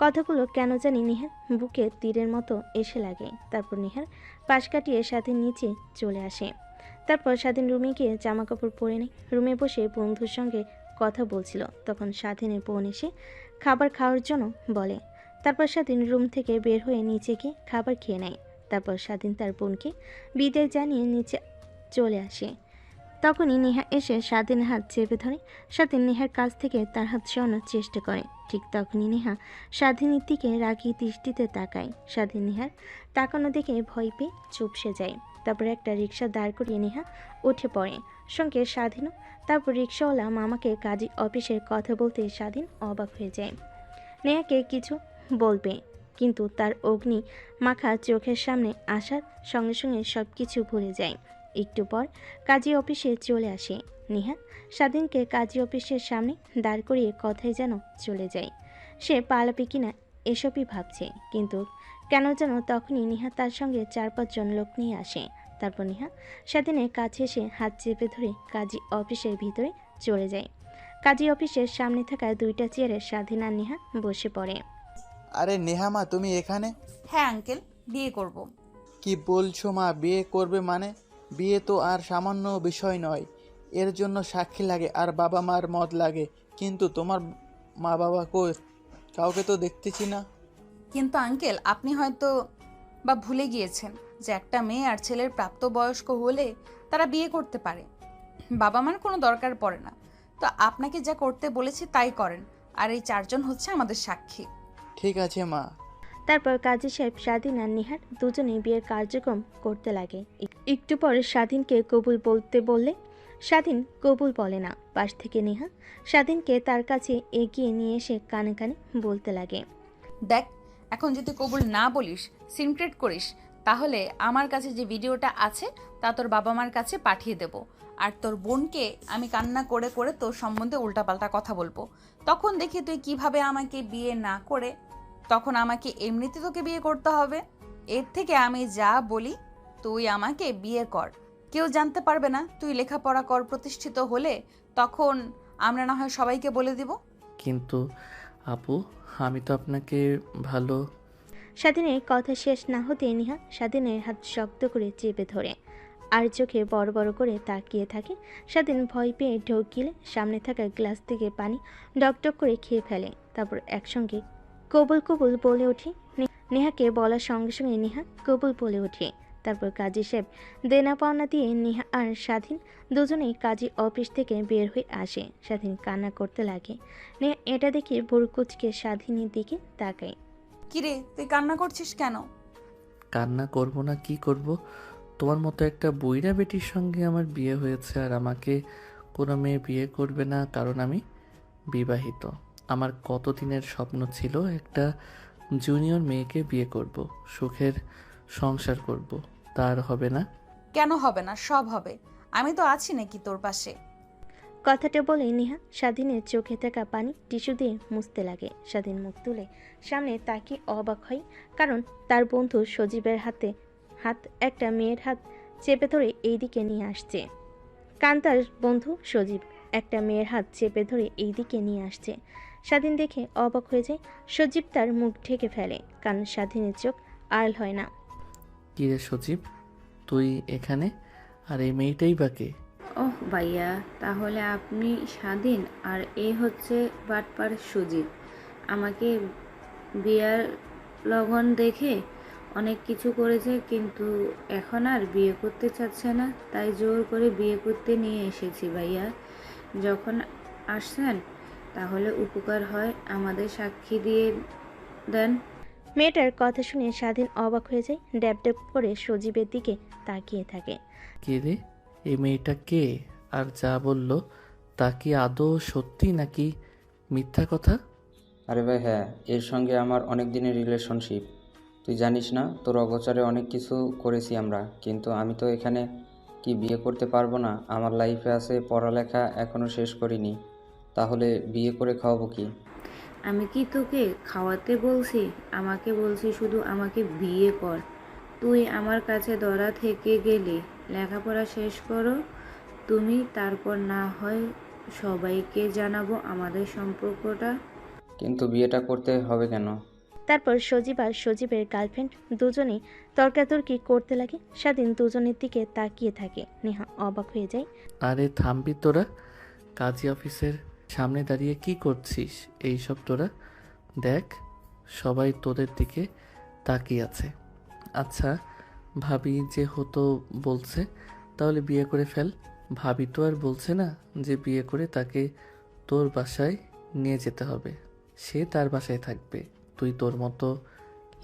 কথাগুলো কেন জানি নেহার বুকে তীরের মতো এসে লাগে। তারপর নেহার পাশ কাটিয়ে স্বাধীন নিচে চলে আসে। তারপর স্বাধীন রুমে গিয়ে জামা কাপড় পরে নেয়। রুমে বসে বন্ধুর সঙ্গে কথা বলছিল, তখন স্বাধীনের বোন এসে খাবার খাওয়ার জন্য বলে। তারপর স্বাধীন রুম থেকে বের হয়ে নিচে গিয়ে খাবার খেয়ে নেয়। তারপর স্বাধীন তার বোনকে বিদায় জানিয়ে নিচে চলে আসে। তখনই নেহা এসে স্বাধীনের হাত চেপে ধরে। স্বাধীন নেহার কাছ থেকে তার হাত সরানোর চেষ্টা করে। ঠিক তখনই নেহা স্বাধীনের দিকে রাগী দৃষ্টিতে তাকায়। স্বাধীন নেহার তাকানো দেখে ভয় পেয়ে চুপসে যায়। তারপর একটা রিক্সা দাঁড় করিয়ে নেহা উঠে পড়ে, সঙ্গে স্বাধীনও। তারপর রিক্সাওয়ালা মামাকে কাজী অফিসের কথা বলতে স্বাধীন অবাক হয়ে যায়। নেহাকে কিছু বলবে, কিন্তু তার অগ্নি মাখা চোখের সামনে আসার সঙ্গে সঙ্গে সব কিছু ভুলে যায়। একটু পর কাজী অফিসে চলে আসে নেহা। স্বাধীনকে কাজী অফিসের সামনে দাঁড় করিয়ে কথায় যেন চলে যায়। সে পালাবে কিনা এসবই ভাবছে, কিন্তু কেন যেন তখনই নেহা তার সঙ্গে 4-5 জন লোক নিয়ে আসে। তারপর নেহা স্বাধীনের কাছে এসে হাত চেপে ধরে কাজী অফিসের ভিতরে চলে যায়। কাজী অফিসের সামনে থাকা 2টা চেয়ারে স্বাধীন আর নেহা বসে পড়ে। আরে নেহা মা, তুমি এখানে? হ্যাঁ আঙ্কেল, বিয়ে করব। কি বলছো মা? বিয়ে করবে মানে? বিয়ে তো আর সামান্য বিষয় নয়, এর জন্য সাক্ষী লাগে আর বাবা মার মত লাগে। কিন্তু তোমার মা বাবা কই? কাউকে তো দেখতেছি না। কিন্তু আঙ্কেল, আপনি হয়তো বা ভুলে গিয়েছেন যে একটা মেয়ে আর ছেলের প্রাপ্তবয়স্ক হলে তারা বিয়ে করতে পারে, বাবা মার কোনো দরকার পড়ে না। তো আপনাকে যা করতে বলেছি তাই করেন, আর এই 4জন হচ্ছে আমাদের সাক্ষী। ঠিক আছে মা। তারপর কাজী সাহেব স্বাধীন আর নিহার দুজনেই বিয়ের কার্যক্রম করতে লাগে। একটু পরে স্বাধীনকে কবুল বলতে বললে স্বাধীন কবুল বলে না। পাশ থেকে নেহা স্বাধীনকে তার কাছে এগিয়ে নিয়ে এসে কানে কানে বলতে লাগে। দেখ, এখন যদি কবুল না বলিস, সিনক্রেট করিস, তাহলে আমার কাছে যে ভিডিওটা আছে তা তোর বাবা মার কাছে পাঠিয়ে দেব। আর তোর বোনকে আমি কান্না করে করে তোর সম্বন্ধে উল্টাপাল্টা কথা বলবো। তখন দেখি তুই কিভাবে আমাকে বিয়ে না করে, তখন আমাকে এমনিতে তোকে বিয়ে করতে হবে। এর থেকে আমি যা বলি তুই আমাকে বিয়ে কর, কেউ জানতে পারবে না। তুই লেখাপড়া কর, প্রতিষ্ঠিত হলে তখন আমরা না হয় সবাইকে বলে দিব। কিন্তু আপু, আমি তো আপনাকে ভালো। স্বাধীনের কথা শেষ না হতে নিহা স্বাধীনের হাত শক্ত করে চেপে ধরে আর চোখে বড় বড় করে তাকিয়ে থাকে। স্বাধীন ভয় পেয়ে ঢোক গিলে সামনে থাকা গ্লাস থেকে পানি ডকডক করে খেয়ে ফেলে। তারপর একসঙ্গে কবুল কবুল বলে ওঠে। নেহাকে বলার সঙ্গে সঙ্গে নেহা কবুল বলে ওঠে। তারপর কাজী সাহেব দেনা পাওনা দিয়ে নেহা আর স্বাধীন দুজনেই কাজী অফিস থেকে বের হয়ে আসে। স্বাধীন কান্না করতে লাগে। নেহা এটা দেখে ভুরু কুচকে স্বাধীনের দিকে তাকায়। কিরে, তুই কান্না করছিস কেন? কান্না করব না কি করব? তোমার মতো একটা বুইড়া বেটির সঙ্গে আমার বিয়ে হয়েছে, আর আমাকে কোনো মেয়ে বিয়ে করবে না কারণ আমি বিবাহিত। আমার কতদিনের স্বপ্ন ছিল একটা জুনিয়র মেয়েকে বিয়ে করব, সুখের সংসার করব। তার হবে না? কেন হবে না? সব হবে। আমি তো আছি নাকি তোর পাশে? কথাটা বলে নেহা স্বাধীনের চোখে থাকা পানি টিস্যু দিয়ে মুছতে লাগে। স্বাধীন মুখ তুলে সামনে তাকিয়ে অবাক হয়, কারণ তার বন্ধু সজীবের হাত একটা মেয়ের হাত চেপে ধরে এইদিকে নিয়ে আসছে। কান্তার বন্ধু সজীব একটা মেয়ের হাত চেপে ধরে এইদিকে নিয়ে আসছে। স্বাধীন দেখে অবাক হয়ে যায়। সজীব তার মুখ ঢেকে ফেলে, কারণ স্বাধীনের চোখ আড়াল হয় না। কী রে সজীব, তুই এখানে? আর এই মেয়েটাই বা কে? ওহ ভাইয়া, তাহলে আপনি স্বাধীন আর এ হচ্ছে বাটপার সুজিত। আমাকে বিয়ার লগন দেখে অনেক কিছু করেছে, কিন্তু এখন আর বিয়ে করতে চাচ্ছে না, তাই জোর করে বিয়ে করতে নিয়ে এসেছি ভাইয়া। যখন আসছেন তাহলে উপকার হয় আমাদের সাক্ষী দিয়ে দেন। মেয়েটার কথা শুনে স্বাধীন অবাক হয়ে যায়। ড্যাব ড্যাব করে সজীবের দিকে তাকিয়ে থাকে। কে রে, এই মেয়েটা কে? আর যা বললো তা কি আদৌ সত্যি নাকি মিথ্যা কথা? আরে ভাই হ্যাঁ, এর সঙ্গে আমার অনেক দিনের রিলেশনশিপ। তুই জানিস না, তোর অগোচরে অনেক কিছু করেছি আমরা। কিন্তু আমি তো এখানে কি বিয়ে করতে পারবো না? আমার লাইফে আছে, পড়ালেখা এখনও শেষ করিনি। তাহলে বিয়ে করে খাওয়াবো কি? আমি কি তোকে খাওয়াতে বলছি? আমাকে বলছি শুধু আমাকে বিয়ে কর। তুই আমার কাছে ধরা থেকে গেলি, লেখাপড়া শেষ করো তুমি, তারপর না হয় সবাইকে জানাবো আমাদের সম্পর্কটা। কিন্তু বিয়েটা করতে হবে কেন? তারপর সজীব আর সজীবের গার্লফ্রেন্ড দুজনেই তর্কাতর্কি করতে লাগে। স্বাধীন দুজনের দিকে তাকিয়ে থাকে। নেহা অবাক হয়ে যায়। আরে থামবি তোরা? কাজী অফিসের সামনে দাঁড়িয়ে কি করছিস এইসব তোরা? দেখ, সবাই তোদের দিকে তাকিয়ে আছে। আচ্ছা, ভাবি যে হতো বলছে, তাহলে বিয়ে করে ফেল। ভাবি তো আর বলছে না যে বিয়ে করে তাকে তোর বাসায় নিয়ে যেতে হবে। সে তার বাসায় থাকবে। তুই তোর মতো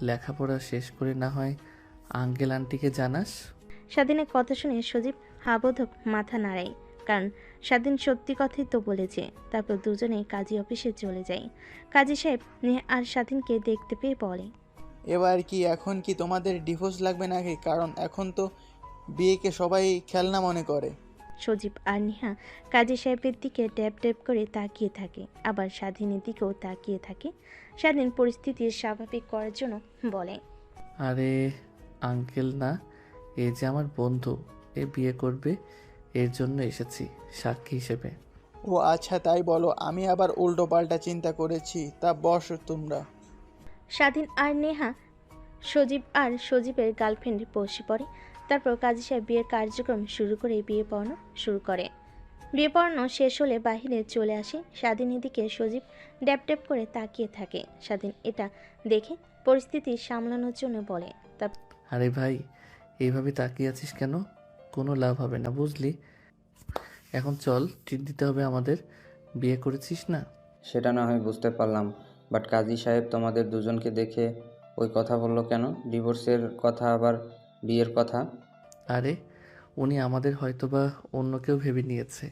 লেখাপড়া শেষ করে না হয় আঙ্কেল আন্টিকে জানাস। স্বাধীনের কথা শুনে সজীব হাবোধক মাথা নাড়ায়, কারণ স্বাধীন সত্যি কথাই তো বলেছে। তারপর দুজনেই কাজী অফিসে চলে যায়। কাজী সাহেব নেহা আর স্বাধীনকে দেখতে পেয়ে বলে, এবার কি এখন কি তোমাদের ডিভোর্স লাগবে নাকি? কারণ এখন তো বিয়েকে সবাই খেলনা মনে করে। সজীব আর নেহা কাজী সাহেবের দিকে ড্যাব ড্যাব করে তাকিয়ে থাকে, আবার স্বাধীনের দিকেও তাকিয়ে থাকে। স্বাধীন পরিস্থিতি স্বাভাবিক করার জন্য বলে, আরে আঙ্কেল না, এ যে আমার বন্ধু, এ বিয়ে করবে, এর জন্য এসেছি সাক্ষী হিসেবে। ও আচ্ছা, তাই বলো। আমি আবার উল্টো পাল্টা চিন্তা করেছি। তা বসো তোমরা। স্বাধীন আর নেহা সজীব আর সজীবের গার্লফ্রেন্ড বসে পড়ে। তারপর কাজী সাহেব বিয়ের কার্যক্রম শুরু করে বিয়ে পড়ানো শুরু করে। বিয়ে পড়ানো শেষ হলে বাহিরে চলে আসে। স্বাধীনের দিকে সজীব ড্যাপ ড্যাপ করে তাকিয়ে থাকে। স্বাধীন এটা দেখে পরিস্থিতি সামলানোর জন্য বলে, আরে ভাই, এইভাবে তাকিয়ে আছিস কেন? কোনো লাভ হবে না, বুঝলি? এখন চল, ট্রিট দিতে হবে আমাদের। বিয়ে করেছিস না? সেটা না হয় বুঝতে পারলাম, বাট কাজী সাহেব তোমাদের দুজনকে দেখে ওই কথা বললো কেন? ডিভোর্সের কথা, আবার বিয়ের কথা? আরে উনি আমাদের হয়তোবা অন্য কেউ ভেবে নিয়েছে।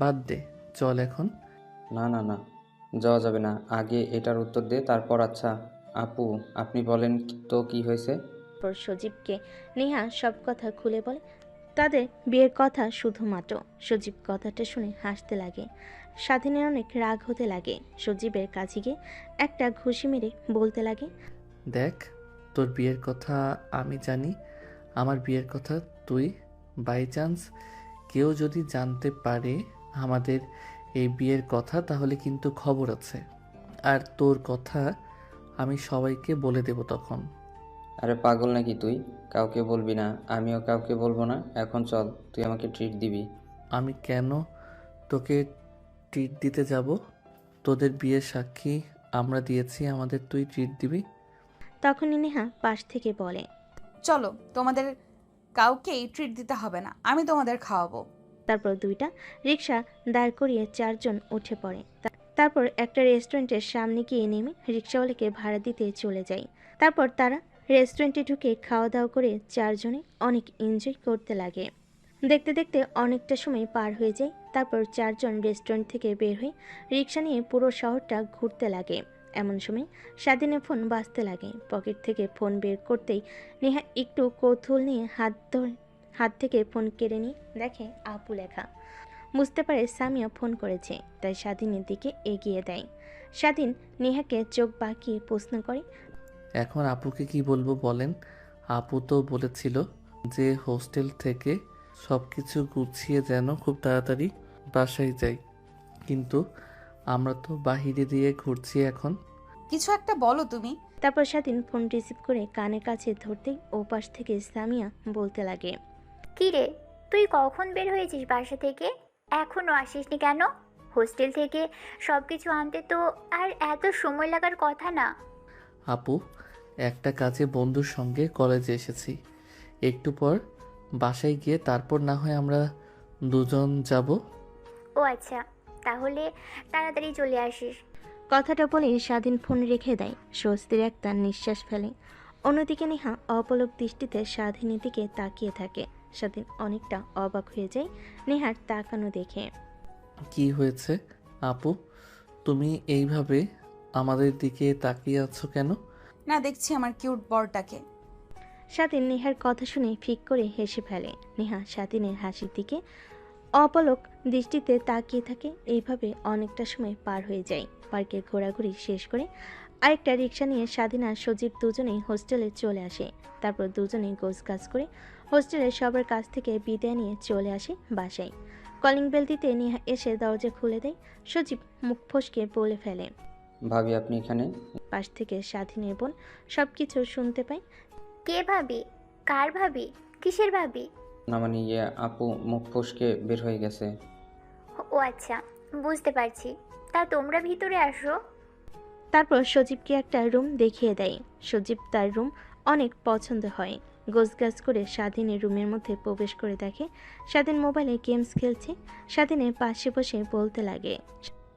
বাদ দে, চল এখন। না না না, যাওয়া যাবে না। আগে এটার উত্তর দে, তারপর। আচ্ছা আপু, আপনি বলেন তো কি হয়েছে? তারপর সজীবকে নেহা সব কথা খুলে বলে তাদের বিয়ের কথা। শুধুমাত্র সজীব কথাটা শুনে হাসতে লাগে। স্বাধীনের অনেক রাগ হতে লাগে। সজীবের কাছে গিয়ে একটা ঘুষি মেরে বলতে লাগে, দেখ, তোর বিয়ের কথা আমি জানি, আমার বিয়ের কথা তুই। বাই চান্স কেউ যদি জানতে পারে আমাদের এই বিয়ের কথা, তাহলে কিন্তু খবর আছে। আর তোর কথা আমি সবাইকে বলে দেব তখন। আরে পাগল নাকি তুই? কাউকে বলবি না, আমিও কাউকে বলবো না। এখন চল, তুই আমাকে ট্রিট দিবি। আমি কেন তোকে ট্রিট দিতে যাব? তোদের বিয়ের সাক্ষী আমরা দিয়েছি, আমাদের তুই ট্রিট দিবি? তখনই নেহা পাশ থেকে বলে, চলো, তোমাদের কাউকেই ট্রিট দিতে হবে না, আমি তোমাদের খাওয়াবো। তারপর দুইটা রিক্সা দাঁড় করিয়ে চারজন উঠে পড়ে। তারপর একটা রেস্টুরেন্টের সামনে গিয়ে নেমে রিক্সাওয়ালাকে ভাড়া দিতে চলে যায়। তারপর তারা রেস্টুরেন্টে ঢুকে খাওয়া দাওয়া করে চারজনে অনেক এনজয় করতে লাগে। দেখতে দেখতে অনেকটা সময় পার হয়ে যায়। তারপর চারজন রেস্টুরেন্ট থেকে বের হয়ে রিক্সা নিয়ে পুরো শহরটা ঘুরতে লাগে। এমন সময় স্বাধীনের ফোন বাজতে লাগে। পকেট থেকে ফোন বের করতেই নেহা একটু কৌতূহল নিয়ে হাত থেকে ফোন কেড়ে নিয়ে দেখে আপু লেখা। বুঝতে পারে সামিয়া ফোন করেছে, তাই স্বাধীনের দিকে এগিয়ে দেয়। স্বাধীন নেহাকে চোখ বাঁকিয়ে প্রশ্ন করে, এখন আপুকে কি বলবো বলেন? আপু তো বলেছিল যে হোস্টেল থেকে সব কিছু গুছিয়ে যেন খুব তাড়াতাড়ি বাসায় যাই, কিন্তু আমরা তো বাহিরে দিয়ে ঘুরছি এখন। কিছু একটা বলো তুমি। তারপর স্বাধীন ফোন রিসিভ করে কানের কাছে ধরতেই ওপাশ থেকে সামিয়া বলতে লাগে, কি রে, তুই কখন বের হয়েছিস বাসা থেকে? এখনো আসিসনি কেন? হোস্টেল থেকে সব কিছু আনতে তো আর এত সময় লাগার কথা না। আপু, একটা কাজে বন্ধুর সঙ্গে কলেজে এসেছি, একটু পর বাসায় গিয়ে তারপর না হয় আমরা দুজন যাব। ও আচ্ছা, তাহলে তাড়াতাড়ি চলে আসিস। কথাটা বলেই স্বাধীন ফোন রেখে দেয়। স্বস্তির একটা নিঃশ্বাস ফেলে। অন্যদিকে নেহা অপলক দৃষ্টিতে স্বাধীনের দিকে তাকিয়ে থাকে। স্বাধীন অনেকটা অবাক হয়ে যায় নেহার তাকানো দেখে। কি হয়েছে আপু, তুমি এইভাবে আমাদের দিকে তাকিয়ে আছো কেন? না, দেখছি আমার কিউট বরটাকে। স্বাধীন নেহার কথা শুনে ফিক করে হেসে ফেলে। নেহা স্বাধীনের হাসির দিকে অপলক দৃষ্টিতে তাকিয়ে থাকে। এইভাবে অনেকটা সময় পার হয়ে যায়। পার্কে ঘোরাঘুরি শেষ করে আরেকটা রিক্সা নিয়ে স্বাধীন আর সজীব দুজনেই হোস্টেলে চলে আসে। তারপর দুজনেই গোছগাছ করে হোস্টেলের সবার কাছ থেকে বিদায় নিয়ে চলে আসে বাসায়। কলিং বেল দিতে নেহা এসে দরজা খুলে দেয়। সজীব মুখ ফসকে বলে ফেলে, ভাবি আপনি এখানে? পাশ থেকে স্বাধীনের বোন সবকিছু শুনতে পায়। কে ভাবি? কার ভাবি? কিসের ভাবি? না মানে আপু মুখ ফসকে বের হয়ে গেছে। ও আচ্ছা, বুঝতে পারছি। তা তোমরা ভিতরে আসো। তারপর সজীবকে একটা রুম দেখিয়ে দেয়। সজীব তার রুম অনেক পছন্দ হয়। গোছগাছ করে স্বাধীনের রুমের মধ্যে প্রবেশ করে দেখে স্বাধীন মোবাইলে গেমস খেলছে। স্বাধীনের পাশে বসে বলতে লাগে,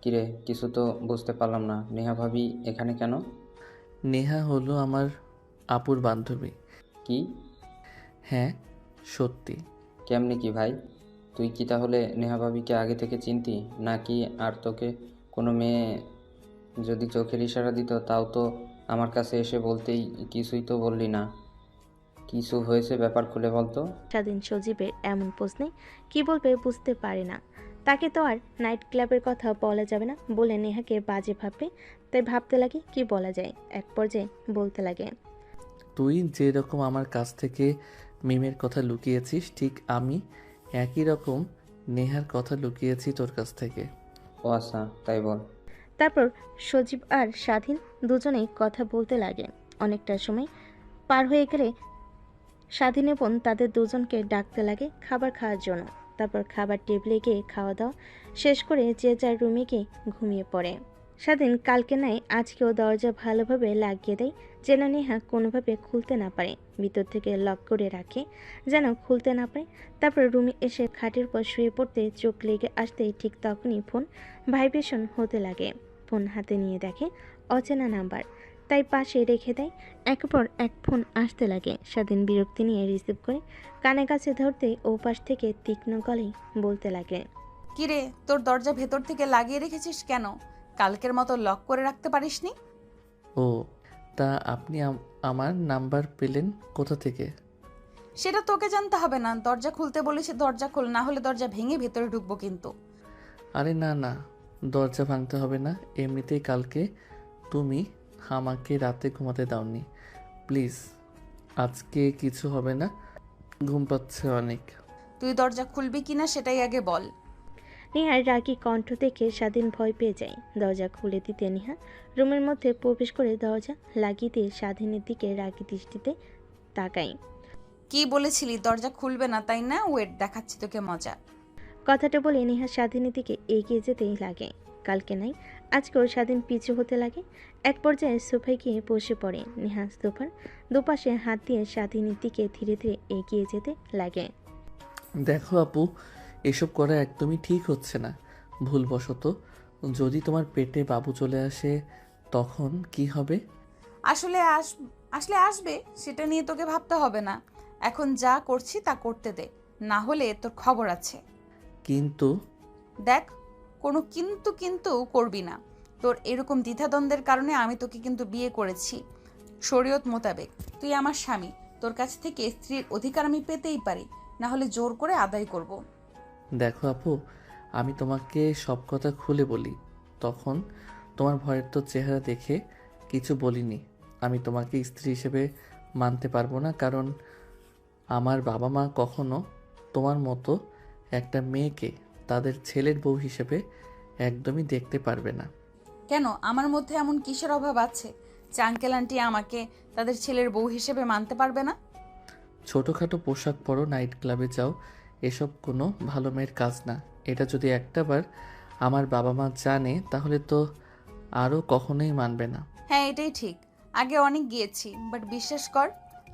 কিরে, কিছু তো বুঝতে পারলাম না। নেহা ভাবি এখানে কেন? নেহা হলো আমার আপুর বান্ধবী। কি? হ্যাঁ, সত্যি। কেমনে কি ভাই? তুই কি তাহলে নেহা ভাবিকে আগে থেকে চিনতি নাকি? আর তোকে কোনো মেয়ে যদি চোখের ইশারা দিত, তাও তো আমার কাছে এসে বলতেই। কিছুই তো বললি না। কিছু হয়েছে, ব্যাপার খুলে বলতো। স্বাধীন সজীবের এমন প্রশ্নে কি বলবে বুঝতে পারে না। তাকে তো আর নাইট ক্লাবের কথা বলা যাবে না বলে নেহাকে বাজে ভাববে। তাই ভাবতে লাগে কি বলা যায়। এক পর্যায়ে বলতে লাগে, তুই যেরকম আমার কাছ থেকে মিমের কথা লুকিয়েছিস, ঠিক আমি একই রকম নেহার কথা লুকিয়েছি তোর কাছ থেকে। ও আচ্ছা, তাই বল। তারপর সজীব আর স্বাধীন দুজনেই কথা বলতে লাগে। অনেকটা সময় পার হয়ে গেলে স্বাধীন বোন তাদের দুজনকে ডাকতে লাগে খাবার খাওয়ার জন্য। তারপর খাবার টেবিলে গিয়ে খাওয়া দাওয়া শেষ করে যে যার রুমে গিয়ে ঘুমিয়ে পড়ে। স্বাধীন কালকে নাই আজকেও দরজা ভালোভাবে লাগিয়ে দেয় যেন নেহা কোনোভাবে খুলতে না পারে, ভিতর থেকে লক করে রাখে যেন খুলতে না পারে। তারপর রুমে এসে খাটের উপর শুয়ে পড়তে চোখ লেগে আসতেই ঠিক তখনই ফোন ভাইব্রেশন হতে লাগে। ফোন হাতে নিয়ে দেখে অচেনা নাম্বার, তাই পাশে রেখে দেয়। একের পর এক ফোন আসতে লাগে। স্বাধীন বিরক্তি নিয়ে রিসিভ করে কানে কাছে ধরতেই ও পাশ থেকে তীক্ষ্ণ গলেই বলতে লাগে, কিরে, তোর দরজা ভেতর থেকে লাগিয়ে রেখেছিস কেন? কালকের মতো লক করে রাখতে পারিসনি? ও, তা আপনি আমার নাম্বার পেলেন কোথা থেকে? সেটা তোকে জানতে হবে না। দরজা খুলতে বলেছি, দরজা খোল, না হলে দরজা ভেঙে ভেতরে ঢুকবো কিন্তু। আরে না না, দরজা ভাঙতে হবে না। এমনিতেই কালকে তুমি আমাকে রাতে ঘুমাতে দাওনি। প্লিজ, আজকে কিছু হবে না, ঘুম পাচ্ছে অনেক। তুই দরজা খুলবি কিনা সেটাই আগে বল। নেহার রাগী কণ্ঠ দেখে স্বাধীন ভয় পেয়ে যায়। দরজা খুলে দিতে নেহা রুমের মধ্যে প্রবেশ করে দরজা লাগিয়ে দিয়ে স্বাধীনের দিকে রাগী দৃষ্টিতে তাকায়। কি বলেছিলি দরজা খুলবে না, তাই না? ওয়েট, দেখাচ্ছি তোকে মজা। কথাটা বলে নেহা স্বাধীনের দিকে এগিয়ে যেতেই লাগে। কালকে নাই আজকেও স্বাধীন পিছু হতে লাগে। এক পর্যায়ে সোফায় গিয়ে বসে পড়ে। নেহা সোফার দুপাশে হাত দিয়ে স্বাধীনের দিকে ধীরে ধীরে এগিয়ে যেতে লাগে। দেখো আপু, এসব করা একদমই ঠিক হচ্ছে না। ভুলবশত যদি তোমার পেটে বাবু চলে আসে তখন কি হবে? আসলে আসবে, সেটা নিয়ে তোকে ভাবতে হবে না। এখন যা করছি তা করতে দে, না হলে তোর খবর আছে। কিন্তু দেখ, কোনো কিন্তু কিন্তু করবি না। তোর এরকম দ্বিধাদ্বন্দ্বের কারণে আমি তোকে কিন্তু বিয়ে করেছি শরীয়ত মোতাবেক। তুই আমার স্বামী, তোর কাছ থেকে স্ত্রীর অধিকার আমি পেতেই পারি, না হলে জোর করে আদায় করব। দেখো আপু, আমি তোমাকে সব কথা খুলে বলি, তখন তোমার ভয়ের তো চেহারা দেখে কিছু বলিনি। আমি তোমাকে স্ত্রী হিসেবে মানতে পারবো না, কারণ আমার বাবা মা কখনো তোমার মতো একটা মেয়েকে তাদের ছেলের বউ হিসেবে একদমই দেখতে পারবে না। কেন, আমার মধ্যে এমন কিসের অভাব আছে যে আঙ্কেল আন্টি আমাকে তাদের ছেলের বউ হিসেবে মানতে পারবে না? ছোটোখাটো পোশাক পরো, নাইট ক্লাবে যাও, এসব কোনো ভালো মেয়ের কাজ না। এটা যদি একটাবার আমার বাবা মা জানে তাহলে তো আরও কখনোই মানবে না। হ্যাঁ, এটাই ঠিক। আগে অনেক গিয়েছি, বাট বিশ্বাস কর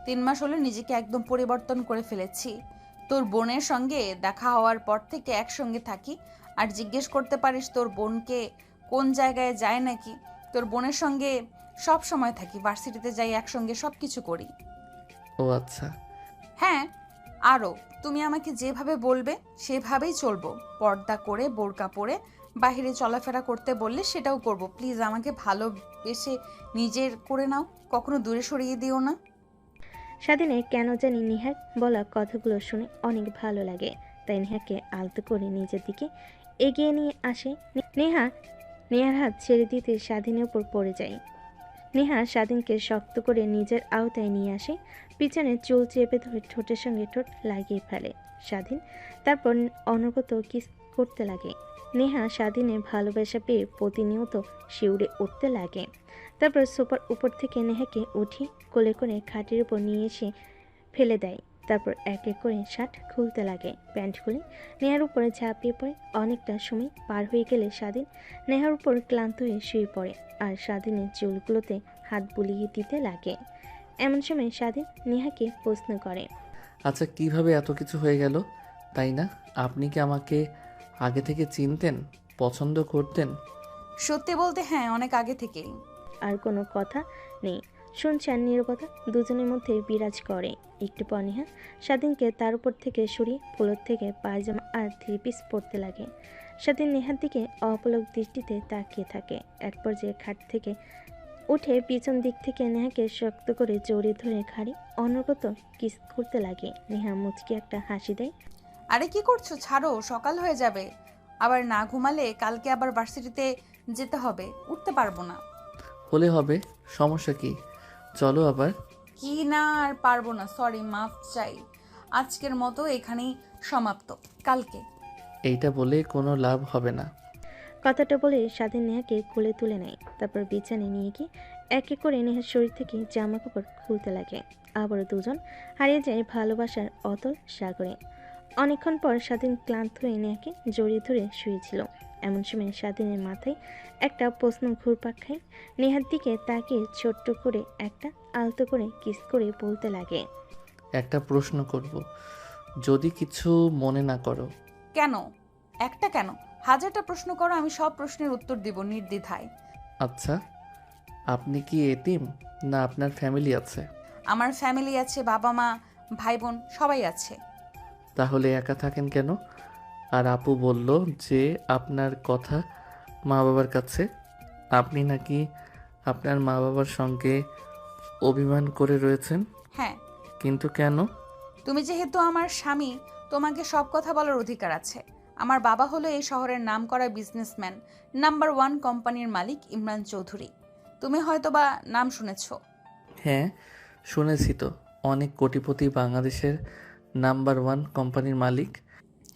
3 মাস হলো নিজেকে একদম পরিবর্তন করে ফেলেছি। তোর বোনের সঙ্গে দেখা হওয়ার পর থেকে একসঙ্গে থাকি। আর জিজ্ঞেস করতে পারিস তোর বোনকে কোন জায়গায় যায় নাকি? তোর বোনের সঙ্গে সব সময় থাকি, ভার্সিটিতে যাই একসঙ্গে, সব কিছু করি। ও আচ্ছা। হ্যাঁ, আরও তুমি আমাকে যেভাবে বলবে সেভাবেই চলবো। পর্দা করে বোরকা পরে বাইরে চলাফেরা করতে বললে সেটাও করব। প্লিজ আমাকে ভালোবেসে নিজের করে নাও, কখনো দূরে সরিয়ে দিও না। স্বাধীনের কেন জানি নেহার বলা কথাগুলো শুনে অনেক ভালো লাগে, তাই নেহাকে আলতো করে নিজের দিকে এগিয়ে নিয়ে আসে। নেহার হাত ছেড়ে দিতে স্বাধীনের উপর পড়ে যায়। নেহা স্বাধীনকে শক্ত করে নিজের আওতায় নিয়ে আসে, পিছনে চুল চেপে ধরে ঠোঁটের সঙ্গে ঠোঁট লাগিয়ে ফেলে স্বাধীন। তারপর অনবরত কিস করতে লাগে। নেহা স্বাধীনের ভালোবাসা পেয়ে প্রতিনিয়ত শিউরে উঠতে লাগে। তারপর সোফার উপর থেকে নেহাকে উঠি কোলে করে খাটের উপর নিয়ে এসে ফেলে দেয়। তারপর এক এক করে শার্ট খুলতে লাগে। প্যান্ট খুলে নেহার উপরে ঝাঁপিয়ে পড়ে। অনেকটা সময় পার হয়ে গেলে স্বাধীন নেহার উপর ক্লান্ত হয়ে শুয়ে পড়ে আর স্বাধীনের চুলগুলোতে হাত বুলিয়ে দিতে লাগে। এমন সময় স্বাধীন নেহাকে প্রশ্ন করে, আচ্ছা, কিভাবে এত কিছু হয়ে গেল? তাই না, আপনি কি আমাকে আগে থেকে চিনতেন, পছন্দ করতেন? সত্যি বলতে হ্যাঁ, অনেক আগে থেকেই। আর কোনো কথা নেই। শুনছে আর নীরবতা দুজনের মধ্যে বিরাজ করে। একটু পর নেহা স্বাধীনকে তার উপর থেকে সরিয়ে ফ্লোর থেকে পায়জামা আর 3 পিস পরতে লাগে। স্বাধীন নেহার দিকে অপলক দৃষ্টিতে তাকিয়ে থাকে। এক পর্যায়ে খাট থেকে উঠে পিছন দিক থেকে নেহাকে শক্ত করে জড়িয়ে ধরে ঘাড়ে অনবরত কিস করতে লাগে। নেহা মুচকি একটা হাসি দেয়। আরে কি করছো, ছাড়ো, সকাল হয়ে যাবে। আবার না ঘুমালে কালকে আবার ভার্সিটিতে যেতে হবে, উঠতে পারবো না। হলে হবে, সমস্যা কি? চলো আবার। কি না, আর পারবো না, সরি, মাফ চাই। আজকের মতো এখানেই সমাপ্ত, কালকে। এইটা বলে কোনো লাভ হবে না। কথাটা বলে স্বাধীন নেহাকে কোলে তুলে নেয়। তারপর বিছানায় নিয়ে গিয়ে এক এক করে নেহার শরীর থেকে জামা কাপড় খুলতে লাগে। আবারও দুজন হারিয়ে যায় ভালোবাসার অতল সাগরে। অনেকক্ষণ পর স্বাধীন ক্লান্ত হয়ে নেহাকে জড়িয়ে ধরে শুয়েছিল। এমন সময় স্বাধীনের মাথায় একটা প্রশ্ন ঘুরপাক খায়। নেহার দিকে তাকিয়ে ছোট্ট করে একটা আলতো করে কিস করে বলতে লাগে, একটা প্রশ্ন করব, যদি কিছু মনে না করো। কেন? একটা কেন, হাজারটা প্রশ্ন করো, আমি সব প্রশ্নের উত্তর দিব নির্দ্বিধায়। আচ্ছা, আপনি কি এতিম না আপনার ফ্যামিলি আছে? আমার ফ্যামিলি আছে, বাবা মা ভাই বোন সবাই আছে। তাহলে একা থাকেন কেন? আর আপু বলল যে আপনার কথা মা বাবার কাছে, আপনি নাকি আপনার মা বাবার সঙ্গে অভিমান করে রয়েছেন। হ্যাঁ, কিন্তু কেন? তুমি যেহেতু আমার স্বামী, তোমাকে সব কথা বলার অধিকার আছে। আমার বাবা হলো এই শহরের নামকরা বিজনেসম্যান, নাম্বার 1 কোম্পানির মালিক ইমরান চৌধুরী। তুমি হয়তোবা নাম শুনেছো। হ্যাঁ, শুনেছি তো, অনেক কোটিপতি বাংলাদেশের নাম্বার 1 কোম্পানির মালিক।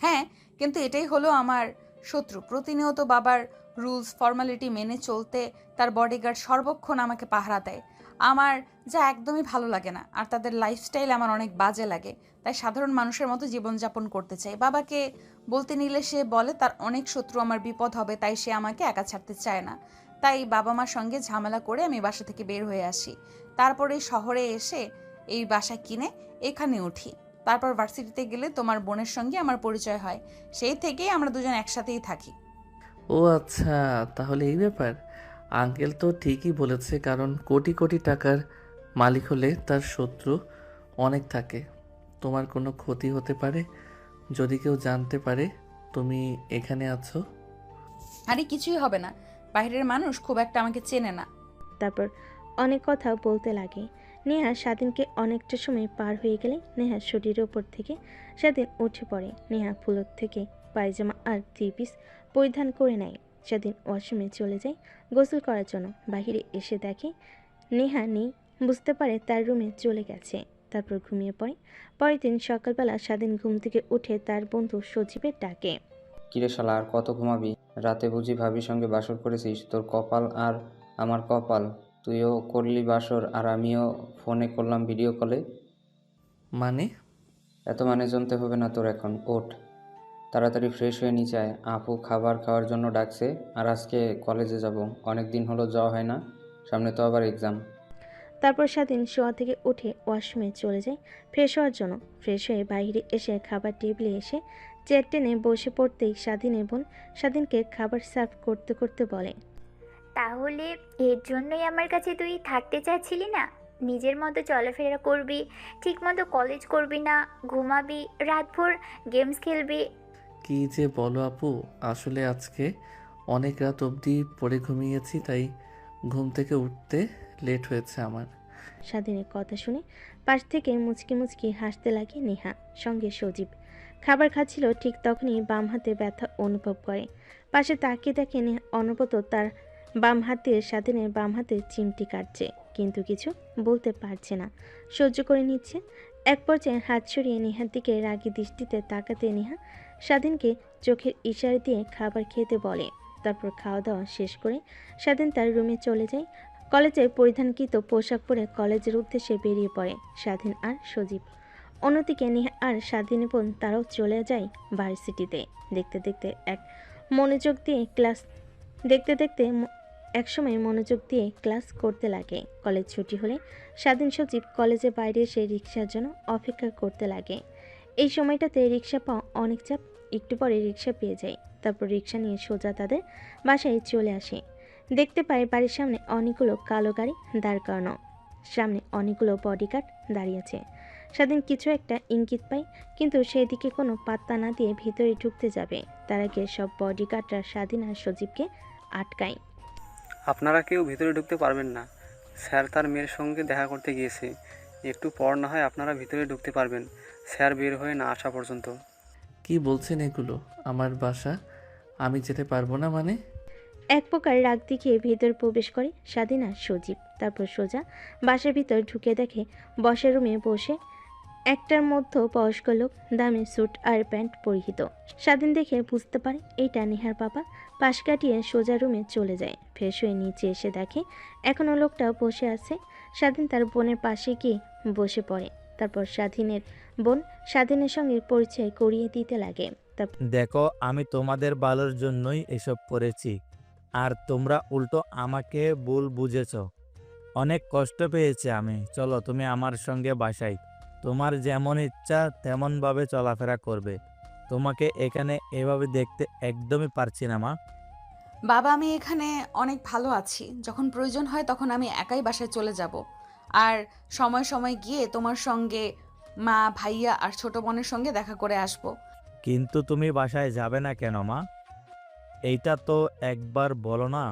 হ্যাঁ, কিন্তু এটাই হলো আমার শত্রু। প্রতিনিয়ত বাবার রুলস ফর্মালিটি মেনে চলতে তার বডিগার্ড সর্বক্ষণ আমাকে পাহারা দেয়। আমার যা একদমই ভালো লাগে না, আর তাদের লাইফস্টাইল আমার অনেক বাজে লাগে। তাই সাধারণ মানুষের মতো জীবনযাপন করতে চাই। বাবাকে বলতে নিলে সে বলে তার অনেক শত্রু, আমার বিপদ হবে, তাই সে আমাকে একা ছাড়তে চায় না। তাই বাবা মার সঙ্গে ঝামেলা করে আমি বাসা থেকে বের হয়ে আসি। তারপরে শহরে এসে এই বাসা কিনে এখানে উঠি। তারপর ভার্সিটিতে গেলে তোমার বোনের সঙ্গে আমার পরিচয় হয়। সেই থেকেই আমরা দুজন একসাথেই থাকি। ও আচ্ছা, তাহলে এই ব্যাপার। আঙ্কেল তো ঠিকই বলেছে, কারণ কোটি কোটি টাকার মালিক হলে তার শত্রু অনেক থাকে। তোমার কোনো ক্ষতি হতে পারে যদি কেউ জানতে পারে তুমি এখানে আছো। আরে কিছুই হবে না, বাইরের মানুষ খুব একটা আমাকে চেনে না। তারপর অনেক কথা বলতে লাগে। নেহা স্বাধীনকে অনেকটা সময় পার হয়ে গেলে নেহার শরীরের ওপর থেকে স্বাধীন উঠে পড়ে। নেহা ফুলোর থেকে পায়জামা আর 3 পিস পরিধান করে নেয়। স্বাধীন ওয়াশরুমে চলে যায় গোসল করার জন্য। বাহিরে এসে দেখে নেহা নেই, বুঝতে পারে তার রুমে চলে গেছে। তারপর ঘুমিয়ে পড়ে। পরের দিন সকালবেলা স্বাধীন ঘুম থেকে উঠে তার বন্ধু সজীবের ডাকে, কিরে শালা, আর কত ঘুমাবি? রাতে বুঝি ভাবির সঙ্গে বাসর করেছিস? তোর কপাল আর আমার কপাল, তুইও করলি বাসর আর আমিও ফোনে করলাম ভিডিও কলে। মানে? এত মানে জানতে হবে না তোর এখন, ওঠ তাড়াতাড়ি ফ্রেশ হয়ে নিচে আয়। আপু খাবার খাওয়ার জন্য ডাকছে, আর আজকে কলেজে যাব, অনেক দিন হলো যাওয়া হয় না, সামনে তো আবার এক্সাম। তারপর স্বাধীন শোয়া থেকে উঠে ওয়াশরুমে চলে যায় ফ্রেশ হওয়ার জন্য। ফ্রেশ হয়ে বাইরে এসে খাবার টেবিলে এসে চেয়ার টেনে বসে পড়তেই স্বাধীনের বোন স্বাধীনকে খাবার সার্ভ করতে করতে বলে, তাহলে এর জন্যই আমার কাছে তুই থাকতে চাচ্ছিলি না? নিজের মতো চলাফেরা করবি, ঠিকমতো কলেজ করবি না, ঘুমাবি, রাতভর গেমস খেলবি। কি যে বলো আপু, আসলে আজকে অনেক রাত অবধি পড়ে ঘুমিয়েছি, তাই ঘুম থেকে উঠতে লেট হয়েছে আমার। স্বাধীনের কথা শুনে পাশ থেকে মুচকি মুচকি হাসতে লাগে নেহা। সঙ্গে সজীব খাবার খাচ্ছিল। ঠিক তখনই বাম হাতে ব্যথা অনুভব করে। পাশে তাকিয়ে দেখে নেহা অনবরত তার বাম হাতের স্বাধীনের বাম হাতে চিমটি কাটছে, কিন্তু কিছু বলতে পারছে না, সহ্য করে নিচ্ছে। এক পর্যায়ে হাত সরিয়ে নেহার দিকে রাগী দৃষ্টিতে তাকাতে নেহা স্বাধীনকে চোখের ইশারা দিয়ে খাবার খেতে বলে। তারপর খাওয়া দাওয়া শেষ করে স্বাধীন তার রুমে চলে যায়। কলেজে পরিধানকৃত পোশাক পরে কলেজের উদ্দেশ্যে বেরিয়ে পড়ে স্বাধীন আর সজীব। অন্যদিকে নেহা আর স্বাধীনের বোন তারাও চলে যায় ভার্সিটিতে। দেখতে দেখতে একসময় মনোযোগ দিয়ে ক্লাস করতে লাগে। কলেজ ছুটি হলে স্বাধীন সজীব কলেজের বাইরে এসে রিক্সার জন্য অপেক্ষা করতে লাগে। এই সময়টাতে রিক্সা পাওয়া অনেক চাপ। একটু পরে রিক্সা পেয়ে যায়। তারপর রিক্সা নিয়ে সোজা তাদের বাসায় চলে আসে। দেখতে পায় বাড়ির সামনে অনেকগুলো কালো গাড়ি দাঁড় করানো, সামনে অনেকগুলো বডিগার্ড দাঁড়িয়ে আছে। স্বাধীন কিছু একটা ইঙ্গিত পায়, কিন্তু সেদিকে কোনো পাত্তা না দিয়ে ভিতরে ঢুকতে যাবে তার আগে সব বডিগার্ডরা স্বাধীন আর সজীবকে আটকায়। আপনারা কেউ ভিতরে ঢুকতে পারবেন না, স্যার তার মেয়ের সঙ্গে দেখা করতে গিয়েছে, একটু পর না হয় আপনারা ভিতরে ঢুকতে পারবেন, স্যার বের হয়ে না আসা পর্যন্ত। কি বলছেন এগুলো? আমার বাসা, আমি যেতে পারবো না মানে? এক প্রকার রাগ দেখিয়ে ভিতর প্রবেশ করে স্বাধীন আর সজীব। তারপর সোজা বাসার ভিতর ঢুকে দেখে বসার রুমে বসে একটার মধ্য বয়স্ক লোক, দামি স্যুট আর প্যান্ট পরিহিত। স্বাধীন দেখে বুঝতে পারে এইটা নেহার বাবা। পাশ কাটিয়ে সোজা রুমে চলে যায়। ফ্রেশ হয়ে নিচে এসে দেখে এখনও লোকটা বসে আছে। স্বাধীন তার বোনের পাশে গিয়ে বসে পড়ে। তারপর স্বাধীনের বোন স্বাধীনের সঙ্গে পরিচয় করিয়ে দিতে লাগে। তারপর দেখো, আমি তোমাদের ভালোর জন্যই এসব করেছি, আর তোমরা উল্টো আমাকে ভুল বুঝেছ। অনেক কষ্ট পেয়েছি আমি। চলো তুমি আমার সঙ্গে বাসায়। তোমার যেমন ইচ্ছা তেমনভাবে চলাফেরা করবে। তোমাকে এখানে এভাবে দেখতে একদমই পারছি না, মা। বাবা, আমি এখানে অনেক ভালো আছি। যখন প্রয়োজন হয় তখন আমি একাই বাসায় চলে যাব। আর সময় সময় গিয়ে তোমার সঙ্গে মা, ভাইয়া আর ছোট বোনের সঙ্গে দেখা করে আসব। কিন্তু তুমি বাসায় যাবে না কেন, মা? এইটা তো একবার বলো না।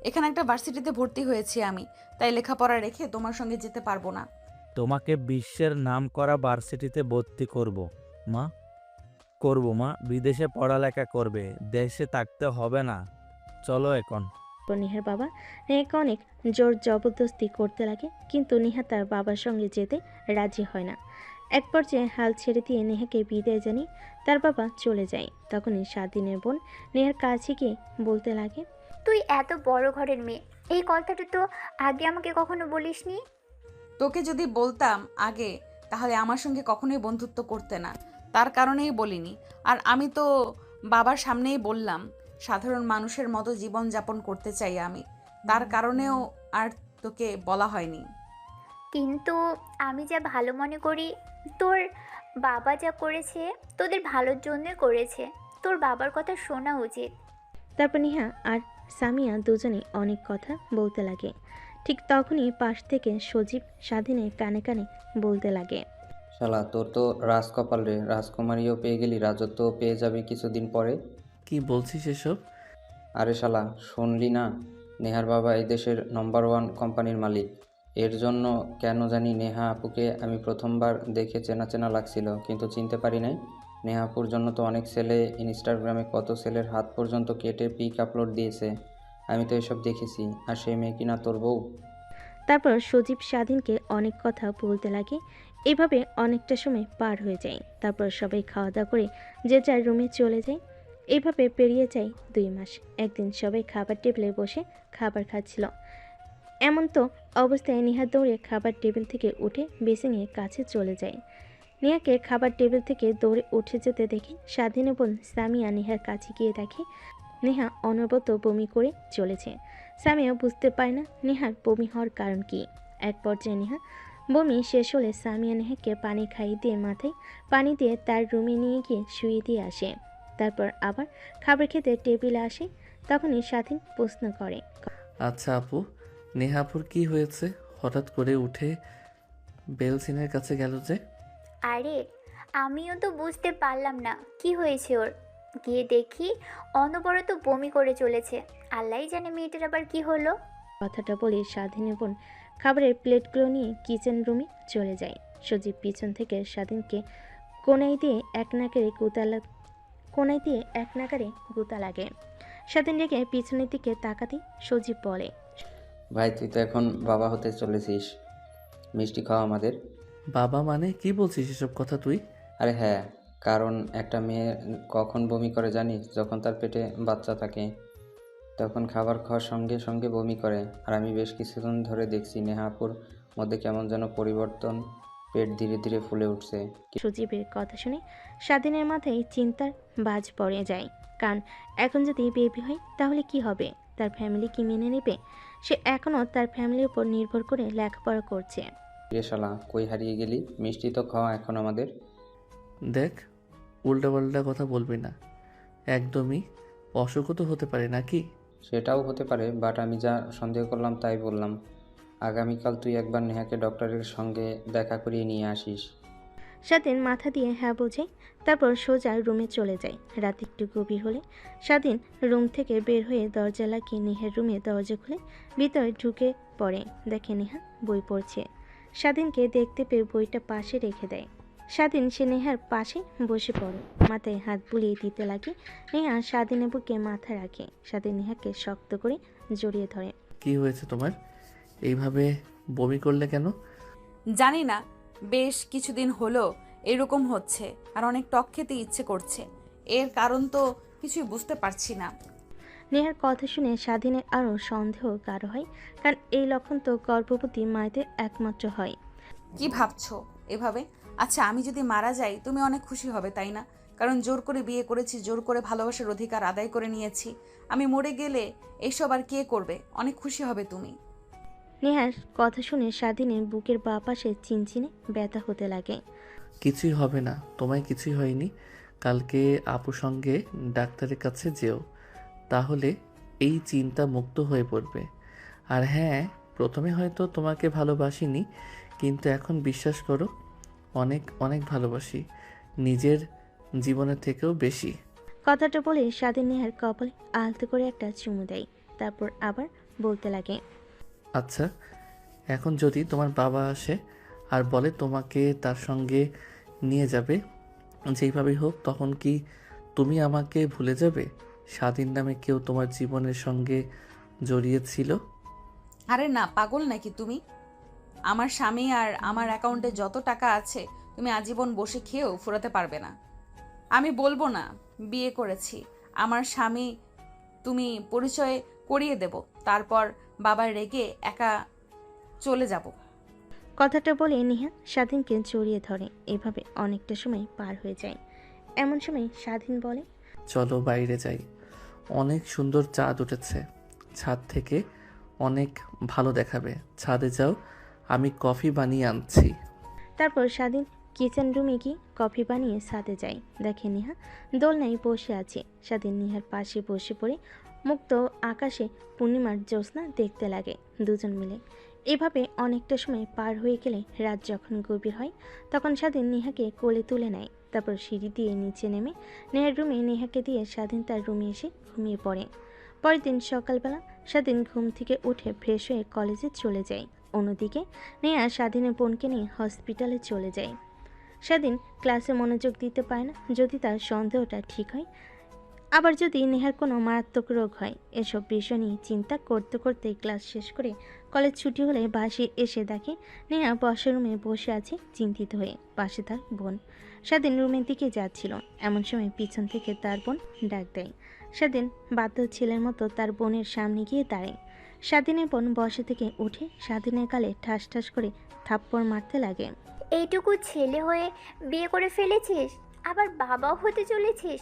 এখানে একটা ভার্সিটিতে ভর্তি হয়েছি আমি, তাই লেখাপড়া রেখে তোমার সঙ্গে যেতে পারবো না। তোমাকে বিশ্বের নামকরা ভার্সিটিতে ভর্তি করব, মা। করব, মা। বিদেশে পড়ালেখা করবে, দেশে থাকতে হবে না। চলো এখন। নিহার বাবা নেহাকে অনেক জোর জবরদস্তি করতে লাগে, কিন্তু নেহা তার বাবার সঙ্গে যেতে রাজি হয় না। এক পর্যায়ে হাল ছেড়ে দিয়ে নেহাকে বিদায় জানিয়ে তার বাবা চলে যায়। তখনই স্বাধীনের বোন নেহার কাছে গিয়ে বলতে লাগে, তুই এত বড় ঘরের মেয়ে, এই কথাটা তো আগে আমাকে কখনো বলিসনি। তোকে যদি বলতাম আগে, তাহলে আমার সঙ্গে কখনোই বন্ধুত্ব করতে না, তার কারণেই বলিনি। আর আমি তো বাবার সামনেই বললাম, সাধারণ মানুষের মতো জীবন যাপন করতে চাই আমি, তার কারণেও আর তোকে বলা হয়নি। কিন্তু আমি যা ভালো মনে করি, তোর বাবা যা করেছে তোদের ভালোর জন্যই করেছে। তোর বাবার কথা শোনা উচিত। তারপর নেহা আর সামিয়া দুজনেই অনেক কথা বলতে লাগে। ঠিক তখনই পাশ থেকে সজীব স্বাধীনের কানে কানে বলতে লাগে, শালা, তোর তো রাজকপাল রে। রাজকুমারীও পেয়ে গেলি, রাজত্বও পেয়ে যাবি কিছুদিন পরে। কি বলছিস এসব? আরে শালা, শুনলি না? নেহার বাবা এই দেশের নম্বর 1 কোম্পানির মালিক। এর জন্য কেন জানি নেহা আপুকে আমি প্রথমবার দেখে চেনা চেনা লাগছিল, কিন্তু চিনতে পারি নাই। নেহা আপুর জন্য তো অনেক ছেলে ইনস্টাগ্রামে কত ছেলের হাত পর্যন্ত কেটে পিক আপলোড দিয়েছে। আমি তো এসব দেখেছি। আর সেই মেয়ে কিনা তোর বউ। তারপর সজীব স্বাধীনকে অনেক কথা বলতে লাগে। এভাবে অনেকটা সময় পার হয়ে যায়। তারপর সবাই খাওয়া দাওয়া করে যে যার রুমে চলে যায়। এইভাবে পেরিয়ে যায় 2 মাস। একদিন সবাই খাবার টেবিলে বসে খাবার খাচ্ছিল। এমন তো অবস্থায় নেহা দৌড়ে খাবার টেবিল থেকে উঠে বেসিংয়ের কাছে চলে যায়। নেহাকে খাবার টেবিল থেকে দৌড়ে উঠে যেতে দেখে স্বাধীনের বোন সামিয়া নেহার কাছে গিয়ে দেখে নেহা অনবরত বমি করে চলেছে। সামিয়া বুঝতে পারে না নেহার বমি হওয়ার কারণ কি। এক পর্যায়ে নেহা বমি শেষ হলে সামিয়া নেহাকে পানি খাইয়ে দিয়ে মাথায় পানি দিয়ে তার রুমে নিয়ে গিয়ে শুয়ে দিয়ে আসে। তারপর আবার খাবার খেতে টেবিলে আসে। তখনই স্বাধীন প্রশ্ন করে, আচ্ছা আপু, নেহাপুর কি হয়েছে? হঠাৎ করে উঠে বেলসিনের কাছে গেল যে? আরে আমিও তো বুঝতে পারলাম না কি হয়েছে ওর। গিয়ে দেখি অনবরত বমি করে চলেছে। আল্লাহই জানে মেয়েটার আবার কি হলো। কথাটা বলে স্বাধীনের বোন খাবারের প্লেটগুলো নিয়ে কিচেন রুমে চলে যায়। সজীব পিছন থেকে স্বাধীনকে কোনায় দিয়ে এক নাগারে গুতা লাগে। স্বাধীন রেখে পিছনের দিকে তাকাতেই সজীব বলে, ভাই, তুই তো এখন বাবা হতে চলেছিস। মিষ্টি খাওয়া আমাদের। বাবা মানে কি বলছিস এসব কথা তুই? আরে হ্যাঁ, কারণ একটা মেয়ে কখন বমি করে জানিস? যখন তার পেটে বাচ্চা থাকে, তখন খাবার খাওয়ার সঙ্গে সঙ্গে বমি করে। আর আমি বেশ কিছুদিন ধরে দেখছি নেহাপুর মধ্যে কেমন যেন পরিবর্তন, পেট ধীরে ধীরে ফুলে উঠছে। সজীবের কথা শুনে স্বাধীনের মাথায় চিন্তার বাজ পড়ে যায়। কারণ এখন যদি বেবি হয় তাহলে কি হবে? তার ফ্যামিলি কি মেনে নেবে? সে এখনও তার ফ্যামিলির উপর নির্ভর করে লেখাপড়া করছে। রে শালা, কই হারিয়ে গেলি? মিষ্টি তো খাওয়া এখন আমাদের। দেখ, উল্টাপাল্টা কথা বলবি না। একদমই অসুখও তো হতে পারে নাকি? সেটাও হতে পারে, বাট আমি যা সন্দেহ করলাম তাই বললাম। আগামীকাল তুই একবার নেহাকে ডক্টরের সঙ্গে দেখা করিয়ে নিয়ে আসিস। স্বাধীন মাথা দিয়ে হ্যাঁ বোঝে। তারপর সোজা রুমে চলে যায়। রাত একটু গভীর হলে স্বাধীন রুম থেকে বের হয়ে দরজা লাগিয়ে নেহার রুমে দরজা খুলে ভিতরে ঢুকে পড়ে। দেখে নেহা বই পড়ছে। স্বাধীনকে দেখতে পেয়ে বইটা পাশে রেখে দেয়। স্বাধীন সে নেহার পাশে বসে পড়ে, মাথায় হাত বুলিয়ে দিতে লাগে। নেহা স্বাধীনের বুকে মাথা রাখে। স্বাধীন নেহাকে শক্ত করে জড়িয়ে ধরে। কি হয়েছে তোমার? এইভাবে বমি করলে কেন? জানি না, বেশ কিছুদিন হলো এরকম হচ্ছে, আর অনেক টক খেতে ইচ্ছে করছে। এর কারণ তো কিছুই বুঝতে পারছি না। নেহার কথা শুনে স্বাধীনের আরও সন্দেহ গাঢ় হয়, কারণ এই লক্ষণ তো গর্ভবতী মায়েদের একমাত্র হয়। কি ভাবছো এভাবে? আচ্ছা, আমি যদি মারা যাই তুমি অনেক খুশি হবে, তাই না? কারণ জোর করে বিয়ে করেছি, জোর করে ভালোবাসার অধিকার আদায় করে নিয়েছি। আমি মরে গেলে এইসব আর কে করবে? অনেক খুশি হবে তুমি। নেহার কথা শুনে স্বাধীনের বুকের বাঁ পাশে চিনচিনে ব্যথা হতে লাগে। কিছুই হবে না, তোমায় কিছুই হয়নি। কালকে আপুর সঙ্গে ডাক্তারের কাছে যেও, তাহলে এই চিন্তা মুক্ত হয়ে পড়বে। আর হ্যাঁ, প্রথমে হয়তো তোমাকে ভালোবাসিনি, কিন্তু এখন বিশ্বাস করো, অনেক অনেক ভালোবাসি, নিজের জীবনের থেকেও বেশি। কথাটা বলে স্বাধীন নেহার কপালে আলতো করে একটা চুমু দেয়, তারপর আবার বলতে লাগে। আচ্ছা, এখন যদি তোমার বাবা আসে আর বলে তোমাকে তার সঙ্গে নিয়ে যাবে, যেইভাবেই হোক, তখন কি তুমি আমাকে ভুলে যাবে? স্বাধীন নামে কেউ তোমার জীবনের সঙ্গে জড়িয়েছিল? আরে না, পাগল নাকি তুমি? আমার স্বামী আর আমার অ্যাকাউন্টে যত টাকা আছে তুমি আজীবন বসে খেয়েও ফুরাতে পারবে না। আমি বলবো না বিয়ে করেছি, আমার স্বামী তুমি পরিচয় করিয়ে দেব, তারপর বাবার রেগে একা চলে যাব। কথাটা বলে নেহা স্বাধীনকে জড়িয়ে ধরে। এভাবে অনেকটা সময় পার হয়ে যায়। এমন সময় স্বাধীন বলে, চলো বাইরে যাই, অনেক সুন্দর চাঁদ উঠেছে, ছাদ থেকে অনেক ভালো দেখাবে। ছাদে যাও, আমি কফি বানিয়ে আনছি। তারপর স্বাধীন কিচেন রুমে গিয়ে কফি বানিয়ে ছাদে যায়। দেখে নেহা দোলনায় বসে আছে। স্বাধীন নেহার পাশে বসে পড়ে মুক্ত আকাশে পূর্ণিমার জ্যোৎস্না দেখতে লাগে দুজন মিলে। এভাবে অনেকটা সময় পার হয়ে গেলে রাত যখন গভীর হয়, তখন স্বাধীন নেহাকে কোলে তুলে নেয়। তারপর সিঁড়ি দিয়ে নিচে নেমে নেহার রুমে নেহাকে দিয়ে স্বাধীন তার রুমে এসে ঘুমিয়ে পড়ে। পরের দিন সকালবেলা স্বাধীন ঘুম থেকে উঠে ফ্রেশ হয়ে কলেজে চলে যায়। অন্যদিকে নেহা স্বাধীনের বোনকে নিয়ে হসপিটালে চলে যায়। স্বাধীন ক্লাসে মনোযোগ দিতে পারে না, যদি তার সন্দেহটা ঠিক হয়, আবার যদি নেহার কোনো মারাত্মক রোগ হয়। এসব বিষয় নিয়ে চিন্তা করতে করতে ক্লাস শেষ করে কলেজ ছুটি হলে বাসে এসে দেখে নেহা বসার রুমে বসে আছে চিন্তিত হয়ে, পাশে তার বোন। স্বাধীন রুমের দিকে যাচ্ছিল, এমন সময় পিছন থেকে তার বোন ডাক দেয়। স্বাধীন বাধ্য ছেলের মতো তার বোনের সামনে গিয়ে দাঁড়ায়। স্বাধীনের বোন বসা থেকে উঠে স্বাধীনের গালে ঠাস ঠাস করে থাপ্পড় মারতে লাগে। এইটুকু ছেলে হয়ে বিয়ে করে ফেলেছিস, আবার বাবাও হতে চলেছিস।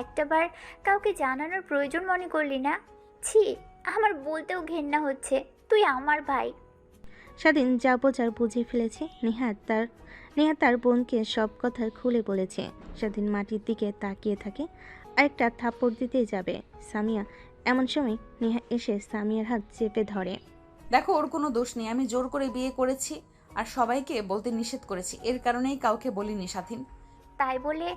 একটাবার কাউকে জানানোর প্রয়োজন মনে করলি না? ছি, আমার বলতেও ঘেন্না হচ্ছে। তুই আমার ভাই। স্বাধীন যা বোঝার বুঝে ফেলেছে। নেহা তার বোনকে সব কথা খুলে বলেছে। স্বাধীন মাটির দিকে তাকিয়ে থাকে, আরেকটা থাপ্পড় দিতে যাবে সামিয়া। এমন সময় নেহা এসে সামিয়ার হাত চেপে ধরে। দেখো, ওর কোনো দোষ নেই, আমি জোর করে বিয়ে করেছি আর সবাইকে বলতে নিষেধ করেছি, এর কারণেই কাউকে বলিনি। স্বাধীন, তাই বলে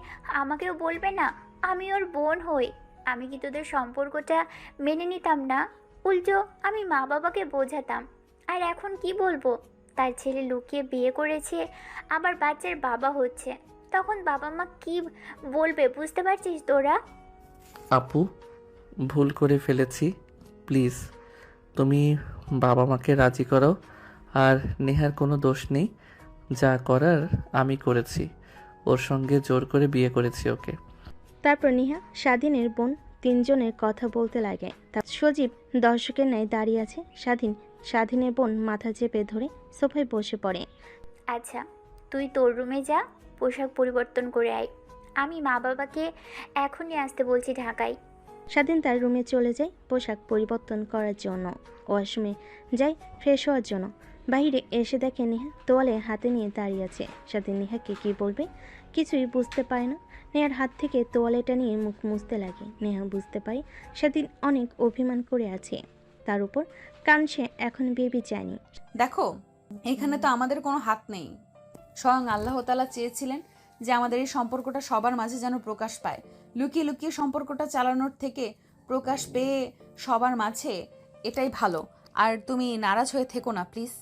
আমাকেও বলবে না? আমি ওর বোন হই। আমি কি তোদের সম্পর্কটা মেনে নিতাম না? উল্টো আমি মা বাবাকে বোঝাতাম। আর এখন কি বলবো? তার ছেলে লুকিয়ে বিয়ে করেছে, আবার বাচ্চার বাবা হচ্ছে। তখন বাবা মা কি বলবে বুঝতে পারছিস তোরা? আপু, ভুল করে ফেলেছি, প্লিজ তুমি বাবা মাকে রাজি করাও। আর নেহার কোনো দোষ নেই, যা করার আমি করেছি, ওর সঙ্গে জোর করে বিয়ে করেছি ওকে। তারপর নেহা স্বাধীনের বোন তিনজনের কথা বলতে লাগে। তার সজীব দর্শকের ন্যায় দাঁড়িয়ে আছে। স্বাধীনের বোন মাথা চেপে ধরে সোফায় বসে পড়ে। আচ্ছা, তুই তোর রুমে যা, পোশাক পরিবর্তন করে আয়। আমি মা বাবাকে এখনই আসতে বলছি ঢাকায়। স্বাধীন তার রুমে চলে যায় পোশাক পরিবর্তন করার জন্য। ওয়াশরুমে যায় ফ্রেশ হওয়ার জন্য। বাইরে এসে দেখে নেহা তোয়ালে হাতে নিয়ে দাঁড়িয়ে আছে। স্বাধীন নেহাকে কি বলবে কিছুই বুঝতে পারে না। নেহার হাত থেকে তোয়ালেটা নিয়ে মুখ মুছতে লাগে। নেহা বুঝতে পারে স্বাধীন অনেক অভিমান করে আছে তার উপর, কারণ সে এখন বেবি চায়নি। দেখো, এখানে তো আমাদের কোনো হাত নেই। স্বয়ং আল্লাহ তাআলা চেয়েছিলেন যে আমাদের এই সম্পর্কটা সবার মাঝে যেন প্রকাশ পায়। লুকিয়ে লুকিয়ে সম্পর্কটা চালানোর থেকে প্রকাশ পেয়ে সবার মাঝে, এটাই ভালো। আর তুমি নারাজ হয়ে থেকো না প্লিজ।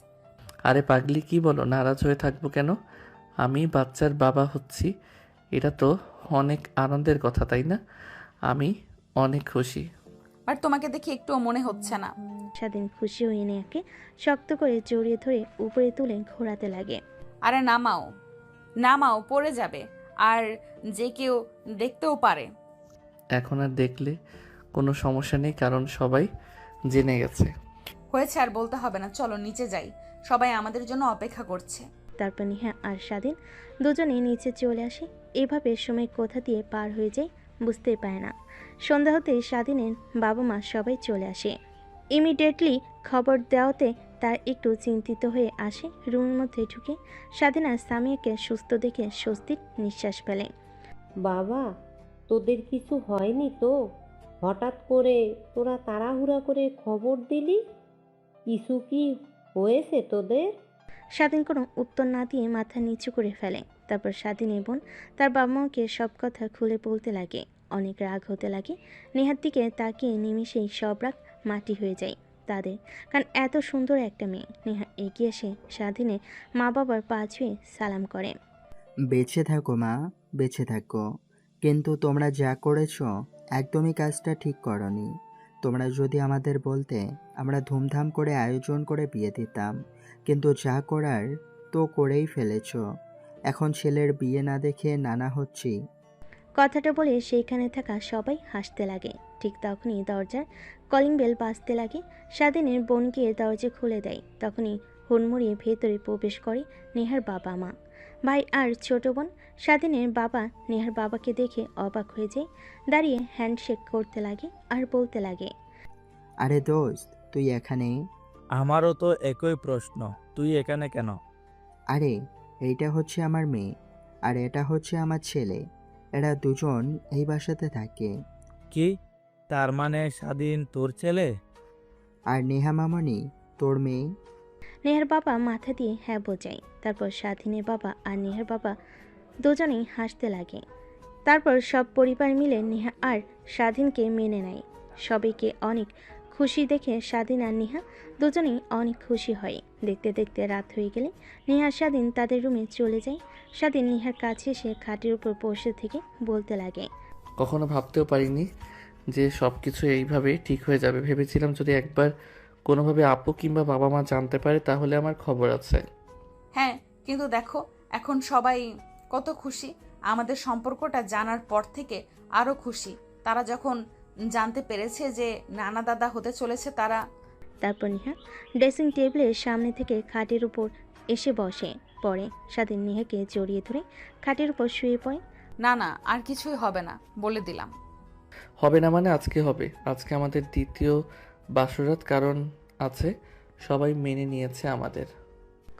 আরে পাগলি, কি বলো? নারাজ হয়ে থাকবো কেন? আমি বাচ্চার বাবা হচ্ছি, এটা তো অনেক আনন্দের কথা, তাই না? আমি অনেক খুশি। বাট তোমাকে দেখে একটুও মনে হচ্ছে না। স্বাধীন খুশি হয়ে নেহাকে শক্ত করে জড়িয়ে ধরে উপরে তুলে ঘোরাতে লাগে। আরে নামাও নামাও, পড়ে যাবে, আর যে কেউ দেখতেও পারে। এখন আর দেখলে কোনো সমস্যা নেই, কারণ সবাই জেনে গেছে। হয়েছে, আর বলতে হবে না, চলো নিচে যাই, সবাই আমাদের জন্য অপেক্ষা করছে। তারপর নেহা আর স্বাধীন দুজনেই নিচে চলে আসে। এভাবে সময় কোথা দিয়ে পার হয়ে যায় বুঝতেই পারে না। সন্ধ্যা হতেই স্বাধীনের বাবা মা সবাই চলে আসে। ইমিডিয়েটলি খবর দেওয়াতে তার একটু চিন্তিত হয়ে আসে। রুমের মধ্যে ঢুকে স্বাধীন আর সামিয়াকে সুস্থ দেখে স্বস্তির নিঃশ্বাস ফেলে। বাবা, তোদের কিছু হয়নি তো? হঠাৎ করে তোরা তাড়াহুড়া করে খবর দিলি, কিছু কি হয়েছে তোদের? স্বাধীন কোনো উত্তর না দিয়ে মাথা নিচু করে ফেলে। তারপর স্বাধীনের বোন তার বাবা মাকে সব কথা খুলে বলতে লাগে। অনেক রাগ হতে লাগে। নেহার দিকে তাকিয়ে নিমিষেই সব রাগ মাটি হয়ে যায় তাদের, কারণ এত সুন্দর একটা মেয়ে। নেহা এগিয়ে এসে স্বাধীনের মা বাবার পা ছুঁয়ে সালাম করে। বেঁচে থাকো মা, বেঁচে থাকো। কিন্তু তোমরা যা করেছো একদমই কাজটা ঠিক করনি। তোমরা যদি আমাদের বলতে, আমরা ধুমধাম করে আয়োজন করে বিয়ে দিতাম, কিন্তু যা করার তো করেই ফেলেছো। এখন ছেলের বিয়ে না দেখে নানা হচ্ছি। কথাটা বলে সেইখানে থাকা সবাই হাসতে লাগে। ঠিক তখনই দরজার কলিং বেল বাজতে লাগে। স্বাধীনের বোন গিয়ে দরজা খুলে দেয়। তখনই হুড়মুড়িয়ে ভেতরে প্রবেশ করে নেহার বাবা মা, ভাই আর ছোট বোন। স্বাধীনের বাবা নেহার বাবাকে দেখে অবাক হয়ে যায়। দাঁড়িয়ে হ্যান্ডশেক করতে লাগে আর বলতে লাগে, আরে দোস্ত, তুই এখানে? আমারও তো একই প্রশ্ন, তুই এখানে কেন? আরে, এইটা হচ্ছে আমার মেয়ে আর এটা হচ্ছে আমার ছেলে। এরা দুজন এই বাসাতে থাকে। কি, তার মানে স্বাধীন তোর ছেলে? আর নেহা মামনি তোর মেয়ে। নেহার বাবা মাথা দিয়ে হ্যাঁ বোঝায়। তারপর স্বাধীনের বাবা আর নেহার বাবা দুজনেই হাসতে লাগে। তারপর সব পরিবার মিলে নেহা আর স্বাধীনকে মেনে নেয়। সবাইকে অনেক খুশি দেখে স্বাধীন আর নেহা দুজনেই অনেক খুশি হয়। দেখতে দেখতে রাত হয়ে গেলে নেহা আর স্বাধীন তাদের রুমে চলে যায়। স্বাধীন নেহার কাছে এসে খাটের উপর বসে থেকে বলতে লাগে, কখনো ভাবতেও পারিনি যে সব কিছু এইভাবে ঠিক হয়ে যাবে। ভেবেছিলাম যদি একবার কোনোভাবে আপু কিংবা বাবা মা জানতে পারে তাহলে আমার খবর আছে। হ্যাঁ, কিন্তু দেখো এখন সবাই কত খুশি। আমাদের সম্পর্কটা জানার পর থেকে আরও খুশি। তারা যখন জানতে পেরেছে যে নানা দাদা হতে চলেছে তারা। তারপর নেহা ড্রেসিং টেবিলের সামনে থেকে খাটের উপর এসে বসে। পরে স্বাধীন নেহাকে জড়িয়ে ধরে খাটের উপর শুয়ে পড়ে। না না, আর কিছুই হবে না, বলে দিলাম। হবে না মানে আজকে হবে। আজকে আমাদের দ্বিতীয় বাসরাত, কারণ আছে, সবাই মেনে নিয়েছে আমাদের।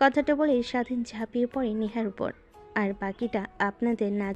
কথাটা বলে স্বাধীন ঝাঁপিয়ে পড়ে নেহার উপর। আর বাকিটা আপনাদের না